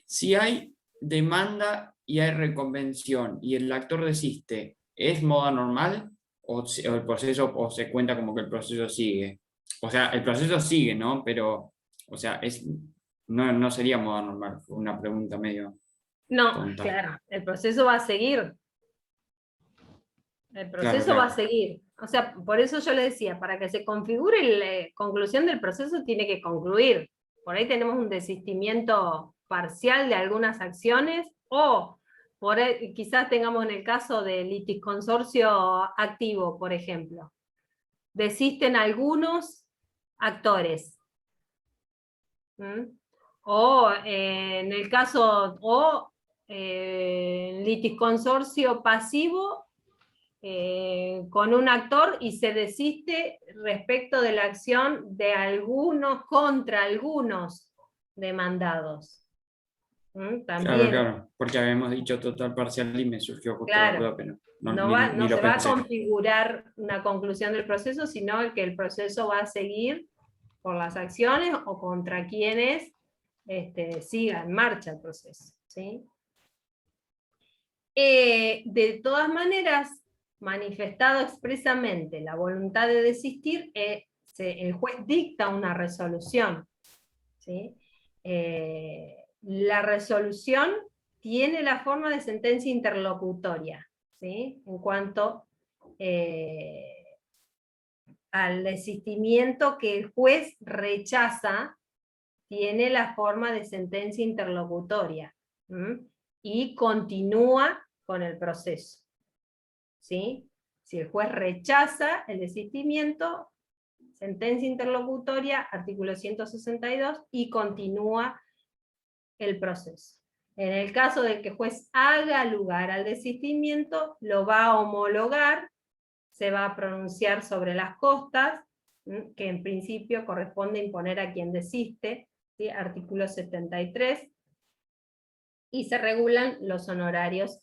Si hay demanda y hay reconvención y el actor desiste, ¿es moda normal o el proceso o se cuenta como que el proceso sigue? O sea, el proceso sigue, ¿no? Pero, o sea, no sería moda normal. Fue una pregunta medio tonta. Claro, el proceso va a seguir. El proceso Claro. va a seguir. O sea, por eso yo le decía, para que se configure la conclusión del proceso tiene que concluir. Por ahí tenemos un desistimiento parcial de algunas acciones, o por ahí, quizás tengamos en el caso del litisconsorcio activo, por ejemplo. Desisten algunos actores. O en el caso, o litisconsorcio pasivo con un actor y se desiste respecto de la acción de algunos contra algunos demandados. También. Claro, porque habíamos dicho total parcial y me surgió justo la Claro. duda, pero No ni lo se va a pensé. configurar una conclusión del proceso, sino que el proceso va a seguir por las acciones o contra quienes siga en marcha el proceso. ¿Sí? De todas maneras, manifestado expresamente la voluntad de desistir, el juez dicta una resolución. ¿Sí? La resolución tiene la forma de sentencia interlocutoria, ¿sí? En cuanto al desistimiento que el juez rechaza, tiene la forma de sentencia interlocutoria, y continúa con el proceso. ¿Sí? Si el juez rechaza el desistimiento, sentencia interlocutoria, artículo 162, y continúa el proceso. En el caso de que el juez haga lugar al desistimiento, lo va a homologar, se va a pronunciar sobre las costas, que en principio corresponde imponer a quien desiste, ¿sí? Artículo 73, y se regulan los honorarios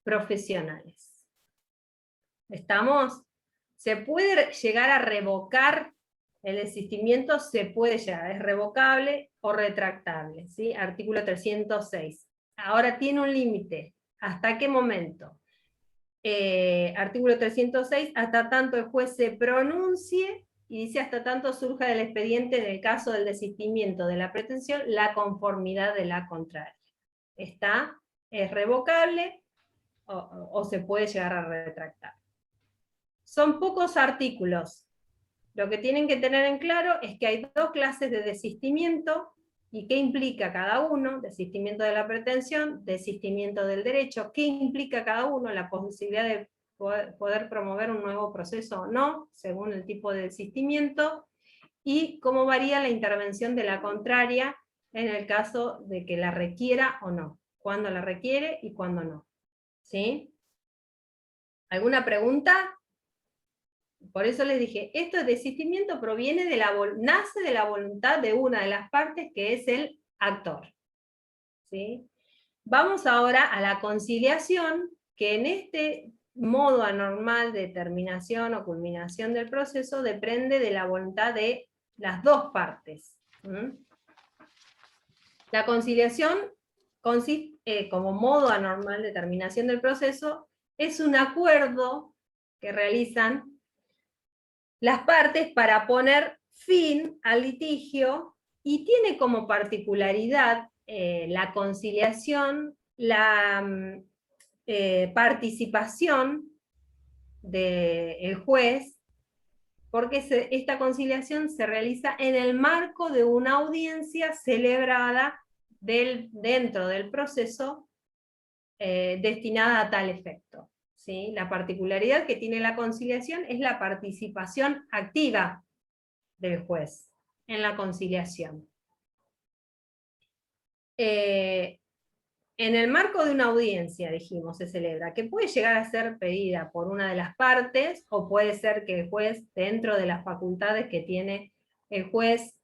profesionales. ¿Estamos? ¿Se puede llegar a revocar el desistimiento? Se puede llegar, es revocable o retractable, ¿sí? Artículo 306. Ahora tiene un límite. ¿Hasta qué momento? Artículo 306, hasta tanto el juez se pronuncie, y dice hasta tanto surja del expediente, en el caso del desistimiento de la pretensión, la conformidad de la contraria. Es revocable o se puede llegar a retractar. Son pocos artículos. Lo que tienen que tener en claro es que hay dos clases de desistimiento, y qué implica cada uno: desistimiento de la pretensión, desistimiento del derecho. ¿Qué implica cada uno? La posibilidad de poder promover un nuevo proceso o no, según el tipo de desistimiento, y cómo varía la intervención de la contraria en el caso de que la requiera o no, cuándo la requiere y cuándo no. ¿Sí? ¿Alguna pregunta? Por eso les dije, esto de desistimiento nace de la voluntad de una de las partes, que es el actor. ¿Sí? Vamos ahora a la conciliación, que en este modo anormal de terminación o culminación del proceso depende de la voluntad de las dos partes. La conciliación consiste, como modo anormal de terminación del proceso, es un acuerdo que realizan las partes para poner fin al litigio, y tiene como particularidad la conciliación, la participación del juez, porque esta conciliación se realiza en el marco de una audiencia celebrada dentro del proceso destinada a tal efecto. ¿Sí? La particularidad que tiene la conciliación es la participación activa del juez en la conciliación. En el marco de una audiencia, dijimos, se celebra, que puede llegar a ser pedida por una de las partes, o puede ser que el juez, dentro de las facultades que tiene el juez,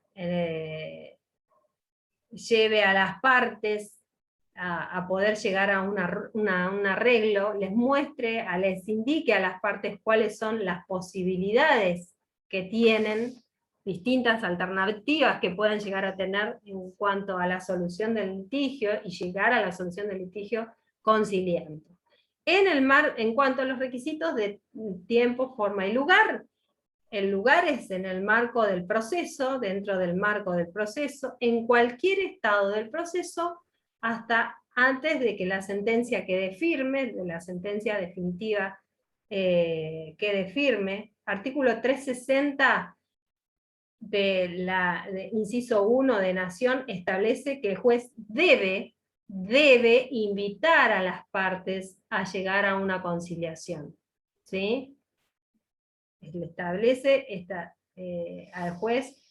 lleve a las partes a poder llegar a un arreglo, les indique a las partes cuáles son las posibilidades que tienen, distintas alternativas que puedan llegar a tener en cuanto a la solución del litigio, y llegar a la solución del litigio conciliando. En cuanto a los requisitos de tiempo, forma y lugar, el lugar es en el marco del proceso, dentro del marco del proceso, en cualquier estado del proceso, hasta antes de que la sentencia quede firme, de la sentencia definitiva quede firme. Artículo 360 de inciso 1 de Nación establece que el juez debe invitar a las partes a llegar a una conciliación. ¿Sí? Le establece al juez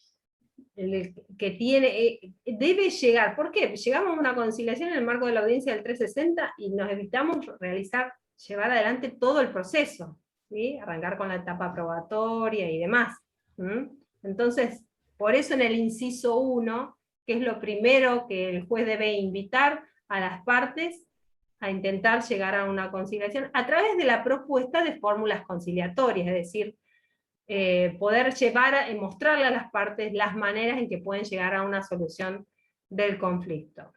que tiene debe llegar. ¿Por qué? Llegamos a una conciliación en el marco de la audiencia del 360 y nos evitamos llevar adelante todo el proceso, ¿sí? Arrancar con la etapa probatoria y demás. Entonces, por eso en el inciso 1, que es lo primero que el juez debe invitar a las partes a intentar llegar a una conciliación a través de la propuesta de fórmulas conciliatorias, es decir, poder mostrarle a las partes las maneras en que pueden llegar a una solución del conflicto.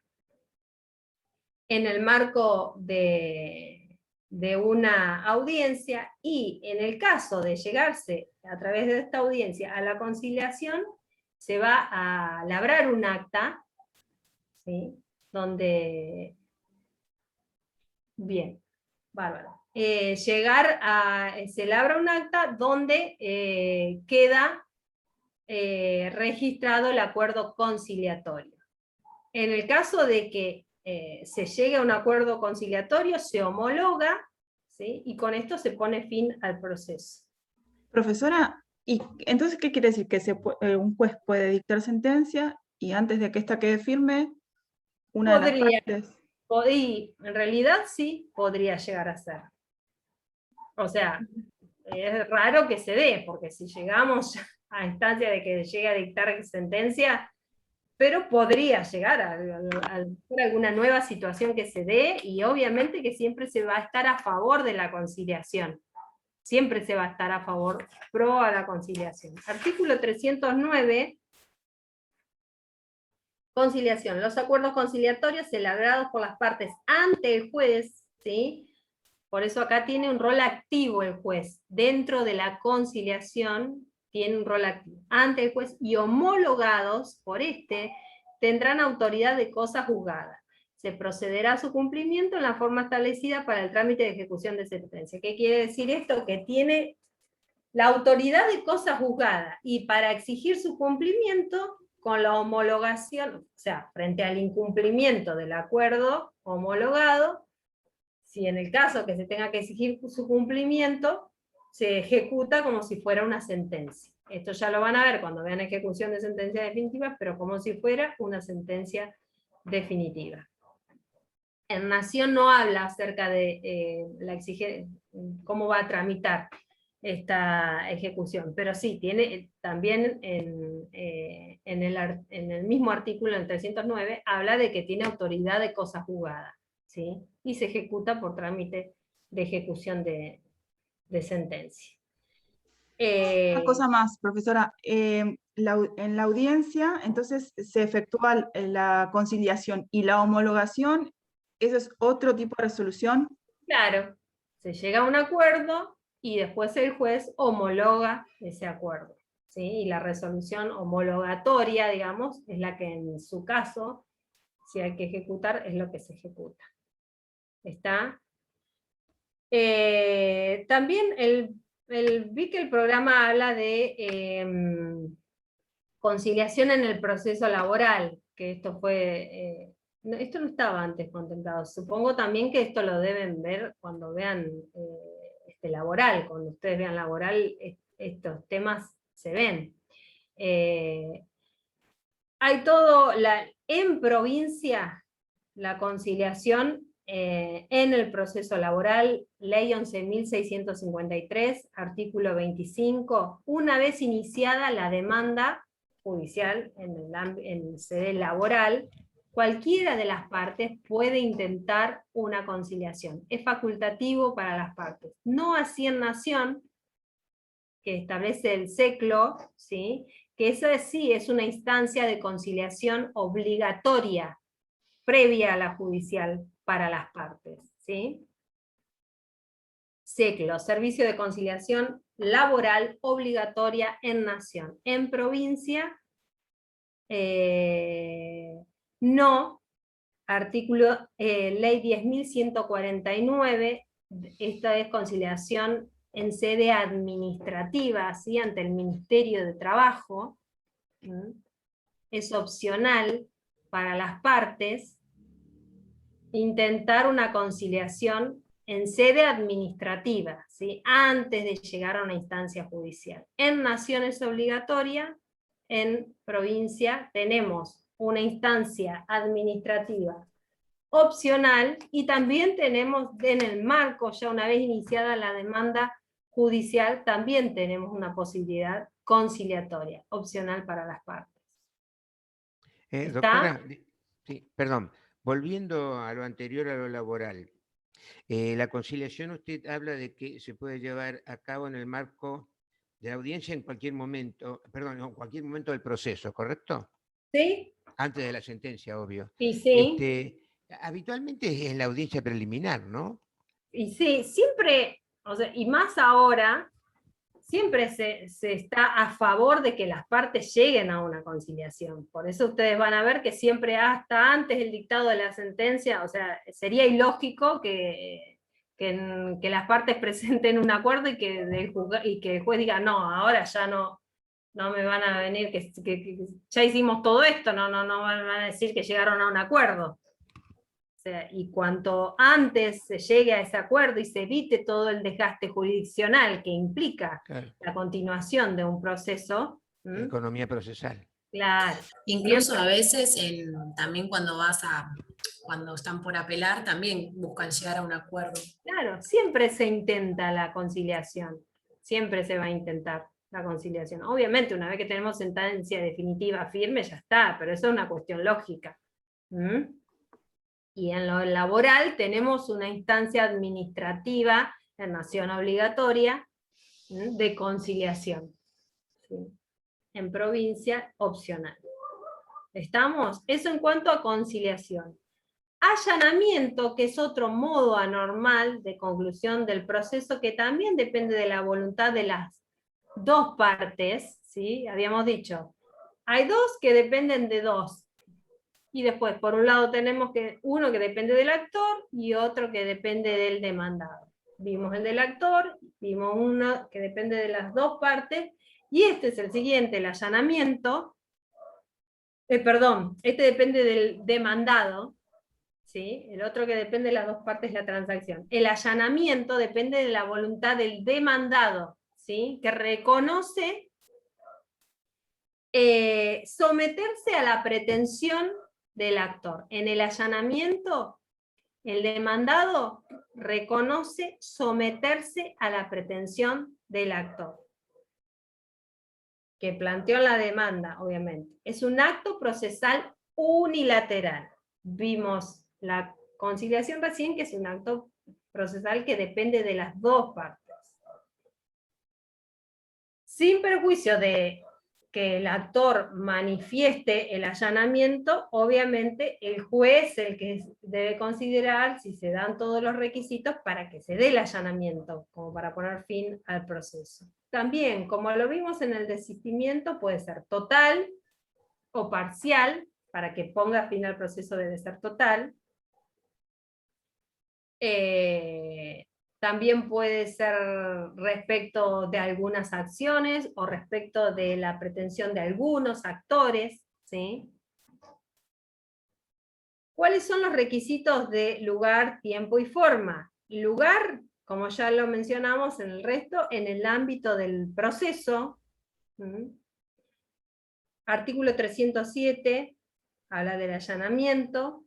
En el marco de una audiencia, y en el caso de llegarse a través de esta audiencia a la conciliación, se va a labrar un acta, ¿sí? Donde... Bien, bárbaro. Se labra un acta donde queda registrado el acuerdo conciliatorio. En el caso de que se llegue a un acuerdo conciliatorio, se homologa, ¿sí? Y con esto se pone fin al proceso. Profesora, ¿y entonces qué quiere decir? Que un juez puede dictar sentencia y antes de que ésta quede firme, una de las partes... Y en realidad sí podría llegar a ser. O sea, es raro que se dé, porque si llegamos a instancia de que llegue a dictar sentencia, pero podría llegar a alguna nueva situación que se dé, y obviamente que siempre se va a estar a favor de la conciliación. Siempre se va a estar a favor, pro a la conciliación. Artículo 309... Conciliación. Los acuerdos conciliatorios celebrados por las partes ante el juez, ¿sí? Por eso acá tiene un rol activo el juez. Dentro de la conciliación tiene un rol activo. Ante el juez y homologados por este, tendrán autoridad de cosa juzgada. Se procederá a su cumplimiento en la forma establecida para el trámite de ejecución de sentencia. ¿Qué quiere decir esto? Que tiene la autoridad de cosa juzgada, y para exigir su cumplimiento con la homologación, o sea, frente al incumplimiento del acuerdo homologado, si en el caso que se tenga que exigir su cumplimiento, se ejecuta como si fuera una sentencia. Esto ya lo van a ver cuando vean ejecución de sentencia definitiva, pero como si fuera una sentencia definitiva. En Nación no habla acerca de la exigencia, cómo va a tramitar esta ejecución, pero sí, tiene también en el mismo artículo, en 309, habla de que tiene autoridad de cosa juzgada, ¿sí? Y se ejecuta por trámite de ejecución de sentencia. Una cosa más, profesora, en la audiencia, entonces, se efectúa la conciliación y la homologación, ¿eso es otro tipo de resolución? Claro, se llega a un acuerdo, y después el juez homologa ese acuerdo, ¿sí? Y la resolución homologatoria, digamos, es la que en su caso, si hay que ejecutar, es lo que se ejecuta. ¿Está? También vi que el programa habla de conciliación en el proceso laboral, que esto fue... esto no estaba antes contemplado. Supongo también que esto lo deben ver cuando vean... laboral, cuando ustedes vean laboral, estos temas se ven. Hay todo, en provincia, la conciliación en el proceso laboral, ley 11.653, artículo 25, una vez iniciada la demanda judicial en sede laboral, cualquiera de las partes puede intentar una conciliación. Es facultativo para las partes. No así en Nación, que establece el SECLO, ¿sí? Que esa sí es una instancia de conciliación obligatoria, previa a la judicial para las partes, ¿sí? SECLO, Servicio de Conciliación Laboral Obligatoria en Nación. En provincia, no, artículo ley 10.149, esta es conciliación en sede administrativa, ¿sí? Ante el Ministerio de Trabajo, es opcional para las partes intentar una conciliación en sede administrativa, ¿sí? Antes de llegar a una instancia judicial. En Nación es obligatoria, en provincia tenemos una instancia administrativa opcional, y también tenemos en el marco, ya una vez iniciada la demanda judicial, también tenemos una posibilidad conciliatoria, opcional para las partes. Doctora, sí, perdón, volviendo a lo anterior, a lo laboral. La conciliación, usted habla de que se puede llevar a cabo en el marco de la audiencia en cualquier momento, perdón, en cualquier momento del proceso, ¿correcto? Sí. Antes de la sentencia, obvio. Y sí. Habitualmente es en la audiencia preliminar, ¿no? Y sí, siempre, o sea, y más ahora, siempre se está a favor de que las partes lleguen a una conciliación. Por eso ustedes van a ver que siempre hasta antes del dictado de la sentencia, o sea, sería ilógico que las partes presenten un acuerdo y que el juez diga, no, ahora ya no me van a venir, que ya hicimos todo esto, no van a decir que llegaron a un acuerdo. O sea, y cuanto antes se llegue a ese acuerdo y se evite todo el desgaste jurisdiccional que implica la continuación de un proceso. Economía procesal. Claro. Incluso a veces, también cuando están por apelar, también buscan llegar a un acuerdo. Claro, siempre se intenta la conciliación, siempre se va a intentar la conciliación. Obviamente, una vez que tenemos sentencia definitiva firme, ya está, pero eso es una cuestión lógica. Y en lo laboral tenemos una instancia administrativa en nación obligatoria de conciliación. ¿Sí? En provincia opcional. ¿Estamos? Eso en cuanto a conciliación. Allanamiento, que es otro modo anormal de conclusión del proceso, que también depende de la voluntad de las dos partes, ¿sí? Habíamos dicho, hay dos que dependen de dos. Y después, por un lado, tenemos uno que depende del actor y otro que depende del demandado. Vimos el del actor, vimos uno que depende de las dos partes, y este es el siguiente, el allanamiento. Este depende del demandado, ¿sí? El otro que depende de las dos partes es la transacción. El allanamiento depende de la voluntad del demandado, ¿sí? Que reconoce someterse a la pretensión del actor. En el allanamiento, el demandado reconoce someterse a la pretensión del actor, que planteó la demanda, obviamente. Es un acto procesal unilateral. Vimos la conciliación recién, que es un acto procesal que depende de las dos partes. Sin perjuicio de que el actor manifieste el allanamiento, obviamente el juez es el que debe considerar si se dan todos los requisitos para que se dé el allanamiento, como para poner fin al proceso. También, como lo vimos en el desistimiento, puede ser total o parcial, para que ponga fin al proceso debe ser total. También puede ser respecto de algunas acciones o respecto de la pretensión de algunos actores, ¿sí? ¿Cuáles son los requisitos de lugar, tiempo y forma? Lugar, como ya lo mencionamos en el resto, en el ámbito del proceso. Artículo 307 habla del allanamiento.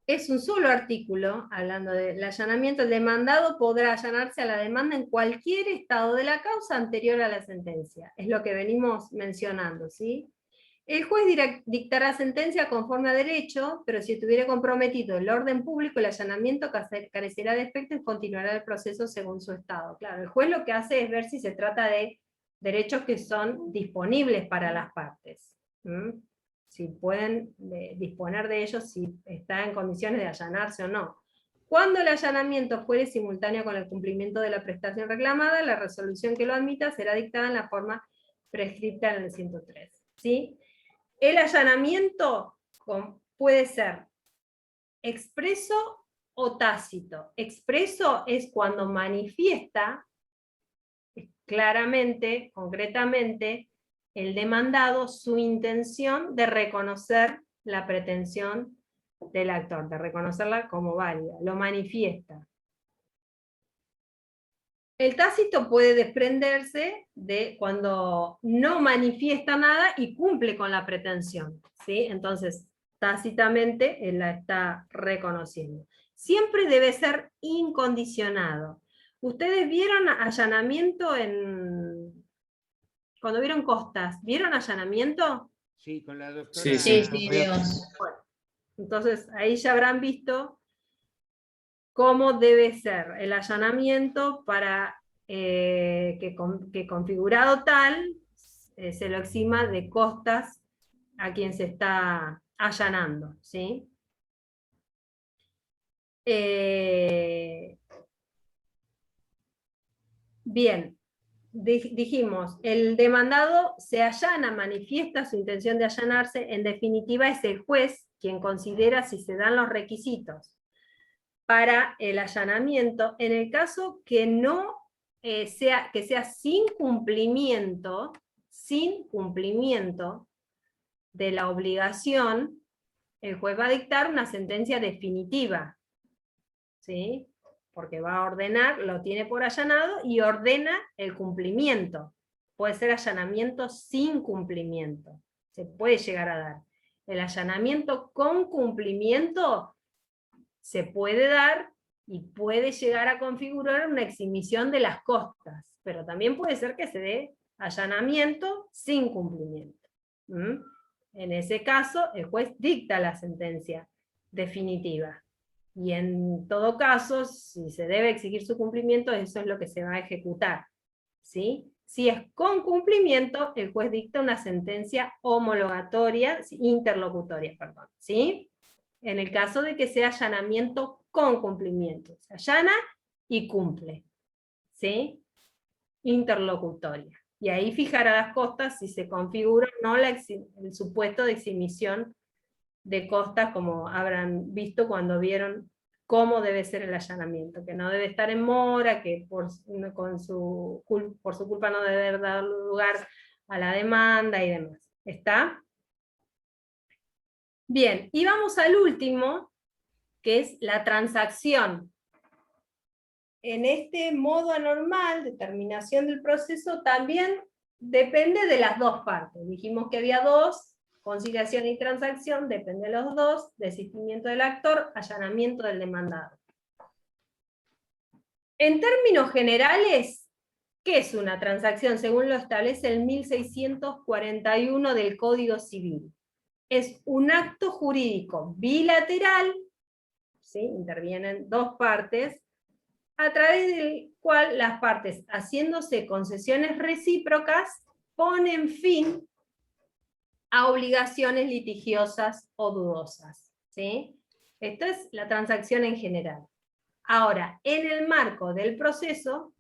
Es un solo artículo, hablando del allanamiento. El demandado podrá allanarse a la demanda en cualquier estado de la causa anterior a la sentencia. Es lo que venimos mencionando, ¿sí? El juez dictará sentencia conforme a derecho, pero si estuviera comprometido el orden público, el allanamiento carecerá de efecto y continuará el proceso según su estado. Claro, el juez lo que hace es ver si se trata de derechos que son disponibles para las partes. Si pueden disponer de ellos, si está en condiciones de allanarse o no. Cuando el allanamiento fuere simultáneo con el cumplimiento de la prestación reclamada, la resolución que lo admita será dictada en la forma prescrita en el 103. ¿Sí? El allanamiento puede ser expreso o tácito. Expreso es cuando manifiesta claramente, concretamente, el demandado su intención de reconocer la pretensión del actor, de reconocerla como válida, lo manifiesta. El tácito puede desprenderse de cuando no manifiesta nada y cumple con la pretensión, ¿sí? Entonces, tácitamente él la está reconociendo. Siempre debe ser incondicionado. ¿Ustedes vieron allanamiento cuando vieron Costas? ¿Vieron allanamiento? Sí, con la doctora. Sí, sí. vimos. Bueno, entonces ahí ya habrán visto cómo debe ser el allanamiento para que configurado tal se lo exima de costas a quien se está allanando, ¿sí? Bien, dijimos, el demandado se allana, manifiesta su intención de allanarse, en definitiva es el juez quien considera si se dan los requisitos para el allanamiento, en el caso que no sea sin cumplimiento de la obligación, el juez va a dictar una sentencia definitiva, ¿sí? Porque va a ordenar, lo tiene por allanado y ordena el cumplimiento. Puede ser allanamiento sin cumplimiento, se puede llegar a dar. El allanamiento con cumplimiento se puede dar y puede llegar a configurar una exhibición de las costas, pero también puede ser que se dé allanamiento sin cumplimiento. En ese caso, el juez dicta la sentencia definitiva. Y en todo caso, si se debe exigir su cumplimiento, eso es lo que se va a ejecutar, ¿sí? Si es con cumplimiento, el juez dicta una sentencia homologatoria, interlocutoria, perdón, ¿sí? En el caso de que sea allanamiento con cumplimiento. Se allana y cumple, ¿sí? Interlocutoria. Y ahí fijará las costas si se configura o no el supuesto de exhibición de costas, como habrán visto cuando vieron cómo debe ser el allanamiento, que no debe estar en mora, que por su culpa no debe haber dado lugar a la demanda y demás. ¿Está? Bien, y vamos al último, que es la transacción. En este modo anormal de terminación del proceso también depende de las dos partes. Dijimos que había dos, conciliación y transacción, depende de los dos, desistimiento del actor, allanamiento del demandado. En términos generales, ¿qué es una transacción? Según lo establece el 1641 del Código Civil. Es un acto jurídico bilateral, ¿sí? Intervienen dos partes, a través del cual las partes, haciéndose concesiones recíprocas, ponen fin a obligaciones litigiosas o dudosas, ¿sí? Esta es la transacción en general. Ahora, en el marco del proceso,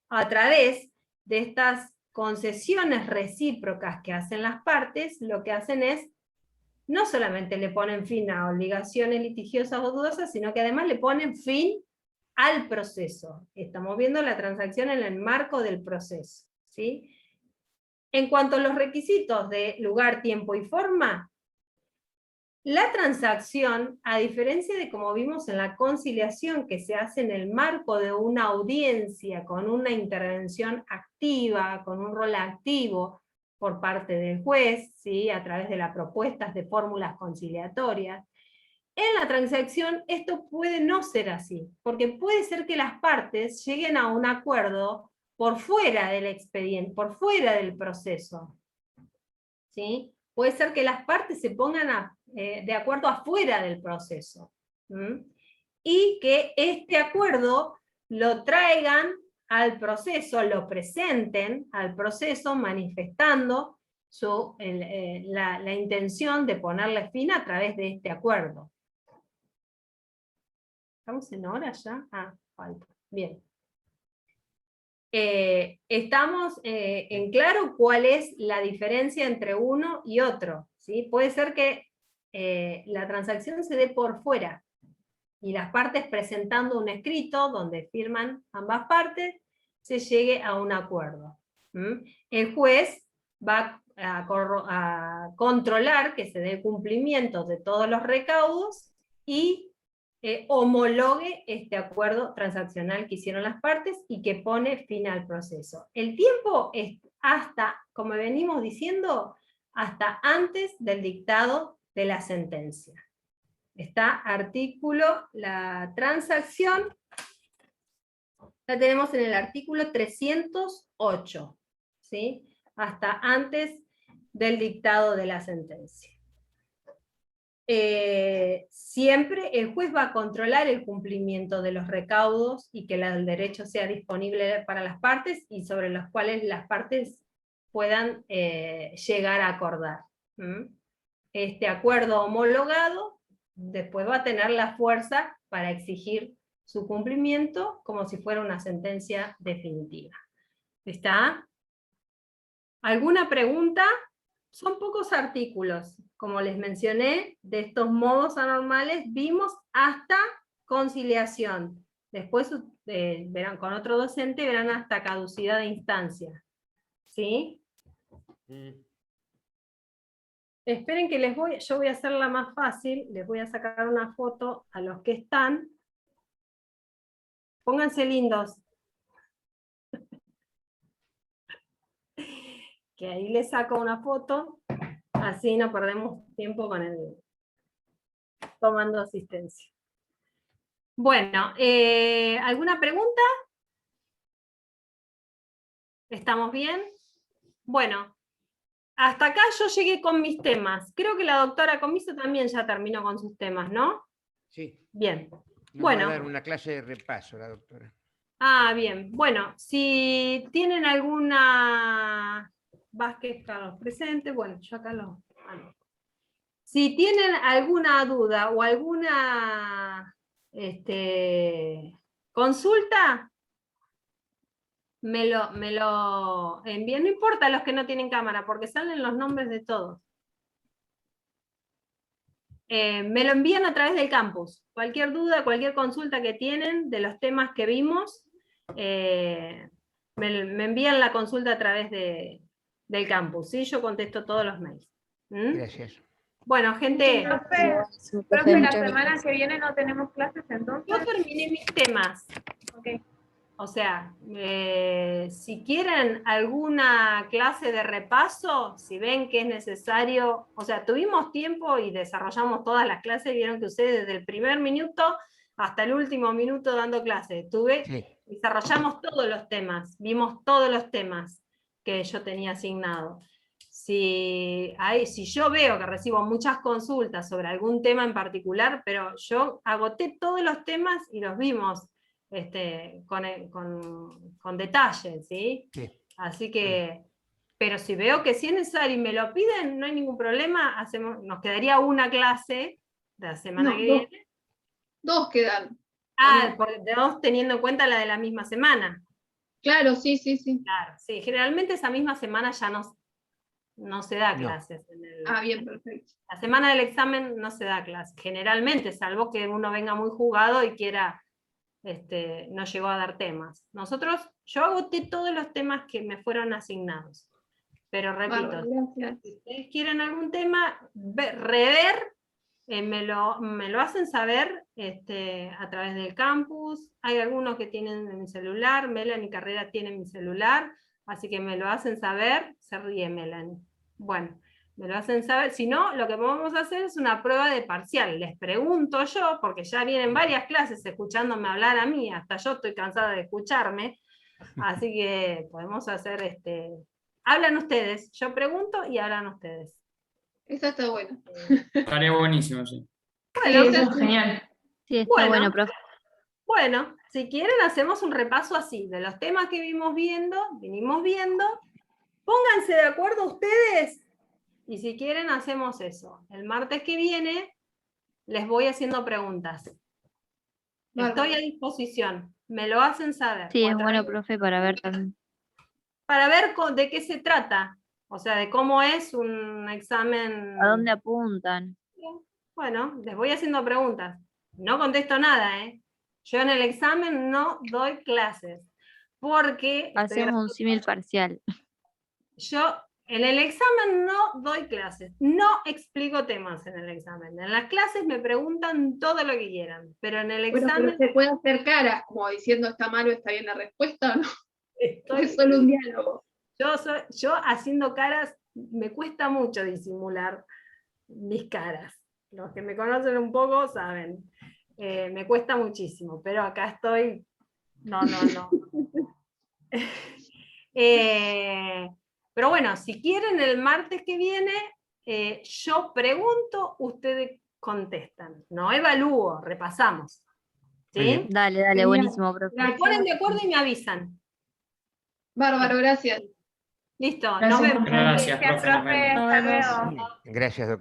a través de estas concesiones recíprocas que hacen las partes, lo que hacen es, no solamente le ponen fin a obligaciones litigiosas o dudosas, sino que además le ponen fin al proceso. Estamos viendo la transacción en el marco del proceso, ¿sí? En cuanto a los requisitos de lugar, tiempo y forma, la transacción, a diferencia de como vimos en la conciliación que se hace en el marco de una audiencia con una intervención activa, con un rol activo por parte del juez, ¿sí? A través de las propuestas de fórmulas conciliatorias, en la transacción esto puede no ser así, porque puede ser que las partes lleguen a un acuerdo por fuera del expediente, por fuera del proceso, ¿sí? Puede ser que las partes se pongan de acuerdo afuera del proceso, y que este acuerdo lo traigan al proceso, lo presenten al proceso manifestando la intención de ponerle fin a través de este acuerdo. ¿Estamos en hora ya? Ah, falta. Bien. Estamos en claro cuál es la diferencia entre uno y otro, ¿sí? Puede ser que la transacción se dé por fuera, y las partes presentando un escrito donde firman ambas partes, se llegue a un acuerdo. El juez va a controlar que se dé cumplimiento de todos los recaudos y homologue este acuerdo transaccional que hicieron las partes y que pone fin al proceso. El tiempo es hasta, como venimos diciendo, hasta antes del dictado de la sentencia. Está artículo, la transacción, la tenemos en el artículo 308, ¿sí? Hasta antes del dictado de la sentencia. Siempre el juez va a controlar el cumplimiento de los recaudos y que el derecho sea disponible para las partes y sobre los cuales las partes puedan llegar a acordar. Este acuerdo homologado después va a tener la fuerza para exigir su cumplimiento como si fuera una sentencia definitiva. ¿Está? ¿Alguna pregunta? Son pocos artículos. Como les mencioné, de estos modos anormales vimos hasta conciliación. Después verán, con otro docente verán hasta caducidad de instancia. ¿Sí? Esperen que yo voy a hacerla más fácil, les voy a sacar una foto a los que están. Pónganse lindos. Que ahí les saco una foto, así no perdemos tiempo con tomando asistencia. Bueno, ¿alguna pregunta? ¿Estamos bien? Bueno, hasta acá yo llegué con mis temas. Creo que la doctora Comiso también ya terminó con sus temas, ¿no? Sí. Bien. Nos Bueno. va a dar una clase de repaso la doctora. Ah, bien. Bueno, si tienen alguna... Vázquez, Carlos, presente. Bueno, yo acá lo... Si tienen alguna duda o alguna consulta, me lo envíen. No importa los que no tienen cámara, porque salen los nombres de todos. Me lo envían a través del campus. Cualquier duda, cualquier consulta que tienen de los temas que vimos, me envían la consulta a través del campus. ¿Sí? Yo contesto todos los mails. Gracias. Bueno, gente. Profe, la semana que viene no tenemos clases entonces. Yo terminé mis temas. Okay. O sea, si quieren alguna clase de repaso, si ven que es necesario, o sea, tuvimos tiempo y desarrollamos todas las clases, vieron que ustedes desde el primer minuto hasta el último minuto dando clases, desarrollamos todos los temas, vimos todos los temas que yo tenía asignado. Si yo veo que recibo muchas consultas sobre algún tema en particular, pero yo agoté todos los temas y los vimos con detalle, ¿sí? Sí. Así que, pero si veo que sí es necesario y me lo piden, no hay ningún problema, nos quedaría una clase de la semana que viene. Dos quedan. Ah, dos teniendo en cuenta la de la misma semana. Claro, sí. Claro, sí, generalmente esa misma semana ya no se da clases. Bien, perfecto. La semana del examen no se da clases, generalmente, salvo que uno venga muy jugado y quiera, no llegó a dar temas. Yo agoté todos los temas que me fueron asignados. Pero repito, si ustedes quieren algún tema, rever, me lo hacen saber a través del campus. Hay algunos que tienen mi celular, Melanie Carrera tiene mi celular, así que me lo hacen saber. Se ríe Melanie. Bueno, me lo hacen saber. Si no, lo que vamos a hacer es una prueba de parcial. Les pregunto yo, porque ya vienen varias clases escuchándome hablar a mí, hasta yo estoy cansada de escucharme, así que podemos hacer hablan ustedes, yo pregunto y hablan ustedes. Esa está buena. Estaría buenísimo, sí. Bueno, eso es genial. Sí, está bueno, profe. Bueno, si quieren hacemos un repaso así, de los temas que venimos viendo, pónganse de acuerdo ustedes, y si quieren hacemos eso. El martes que viene les voy haciendo preguntas. Estoy a disposición, me lo hacen saber. Sí, es bueno, profe, para ver también. Para ver de qué se trata, o sea, de cómo es un examen. ¿A dónde apuntan? Bueno, les voy haciendo preguntas. No contesto nada, ¿eh? Yo en el examen no doy clases, porque... Hacemos un símil parcial. Yo En el examen no doy clases, no explico temas en el examen. En las clases me preguntan todo lo que quieran, pero en el examen... Pero se puede hacer caras, como diciendo está mal o está bien la respuesta, ¿o no? Estoy... Es solo un diálogo. Yo haciendo caras, me cuesta mucho disimular mis caras. Los que me conocen un poco saben. Me cuesta muchísimo, pero acá estoy... No. Pero bueno, si quieren el martes que viene, yo pregunto, ustedes contestan. No evalúo, repasamos. ¿Sí? Dale, buenísimo, profe. Se ponen de acuerdo y me avisan. Bárbaro, gracias. Listo, nos vemos. Gracias, profe. Nos vemos. Hasta luego. Gracias, doctor.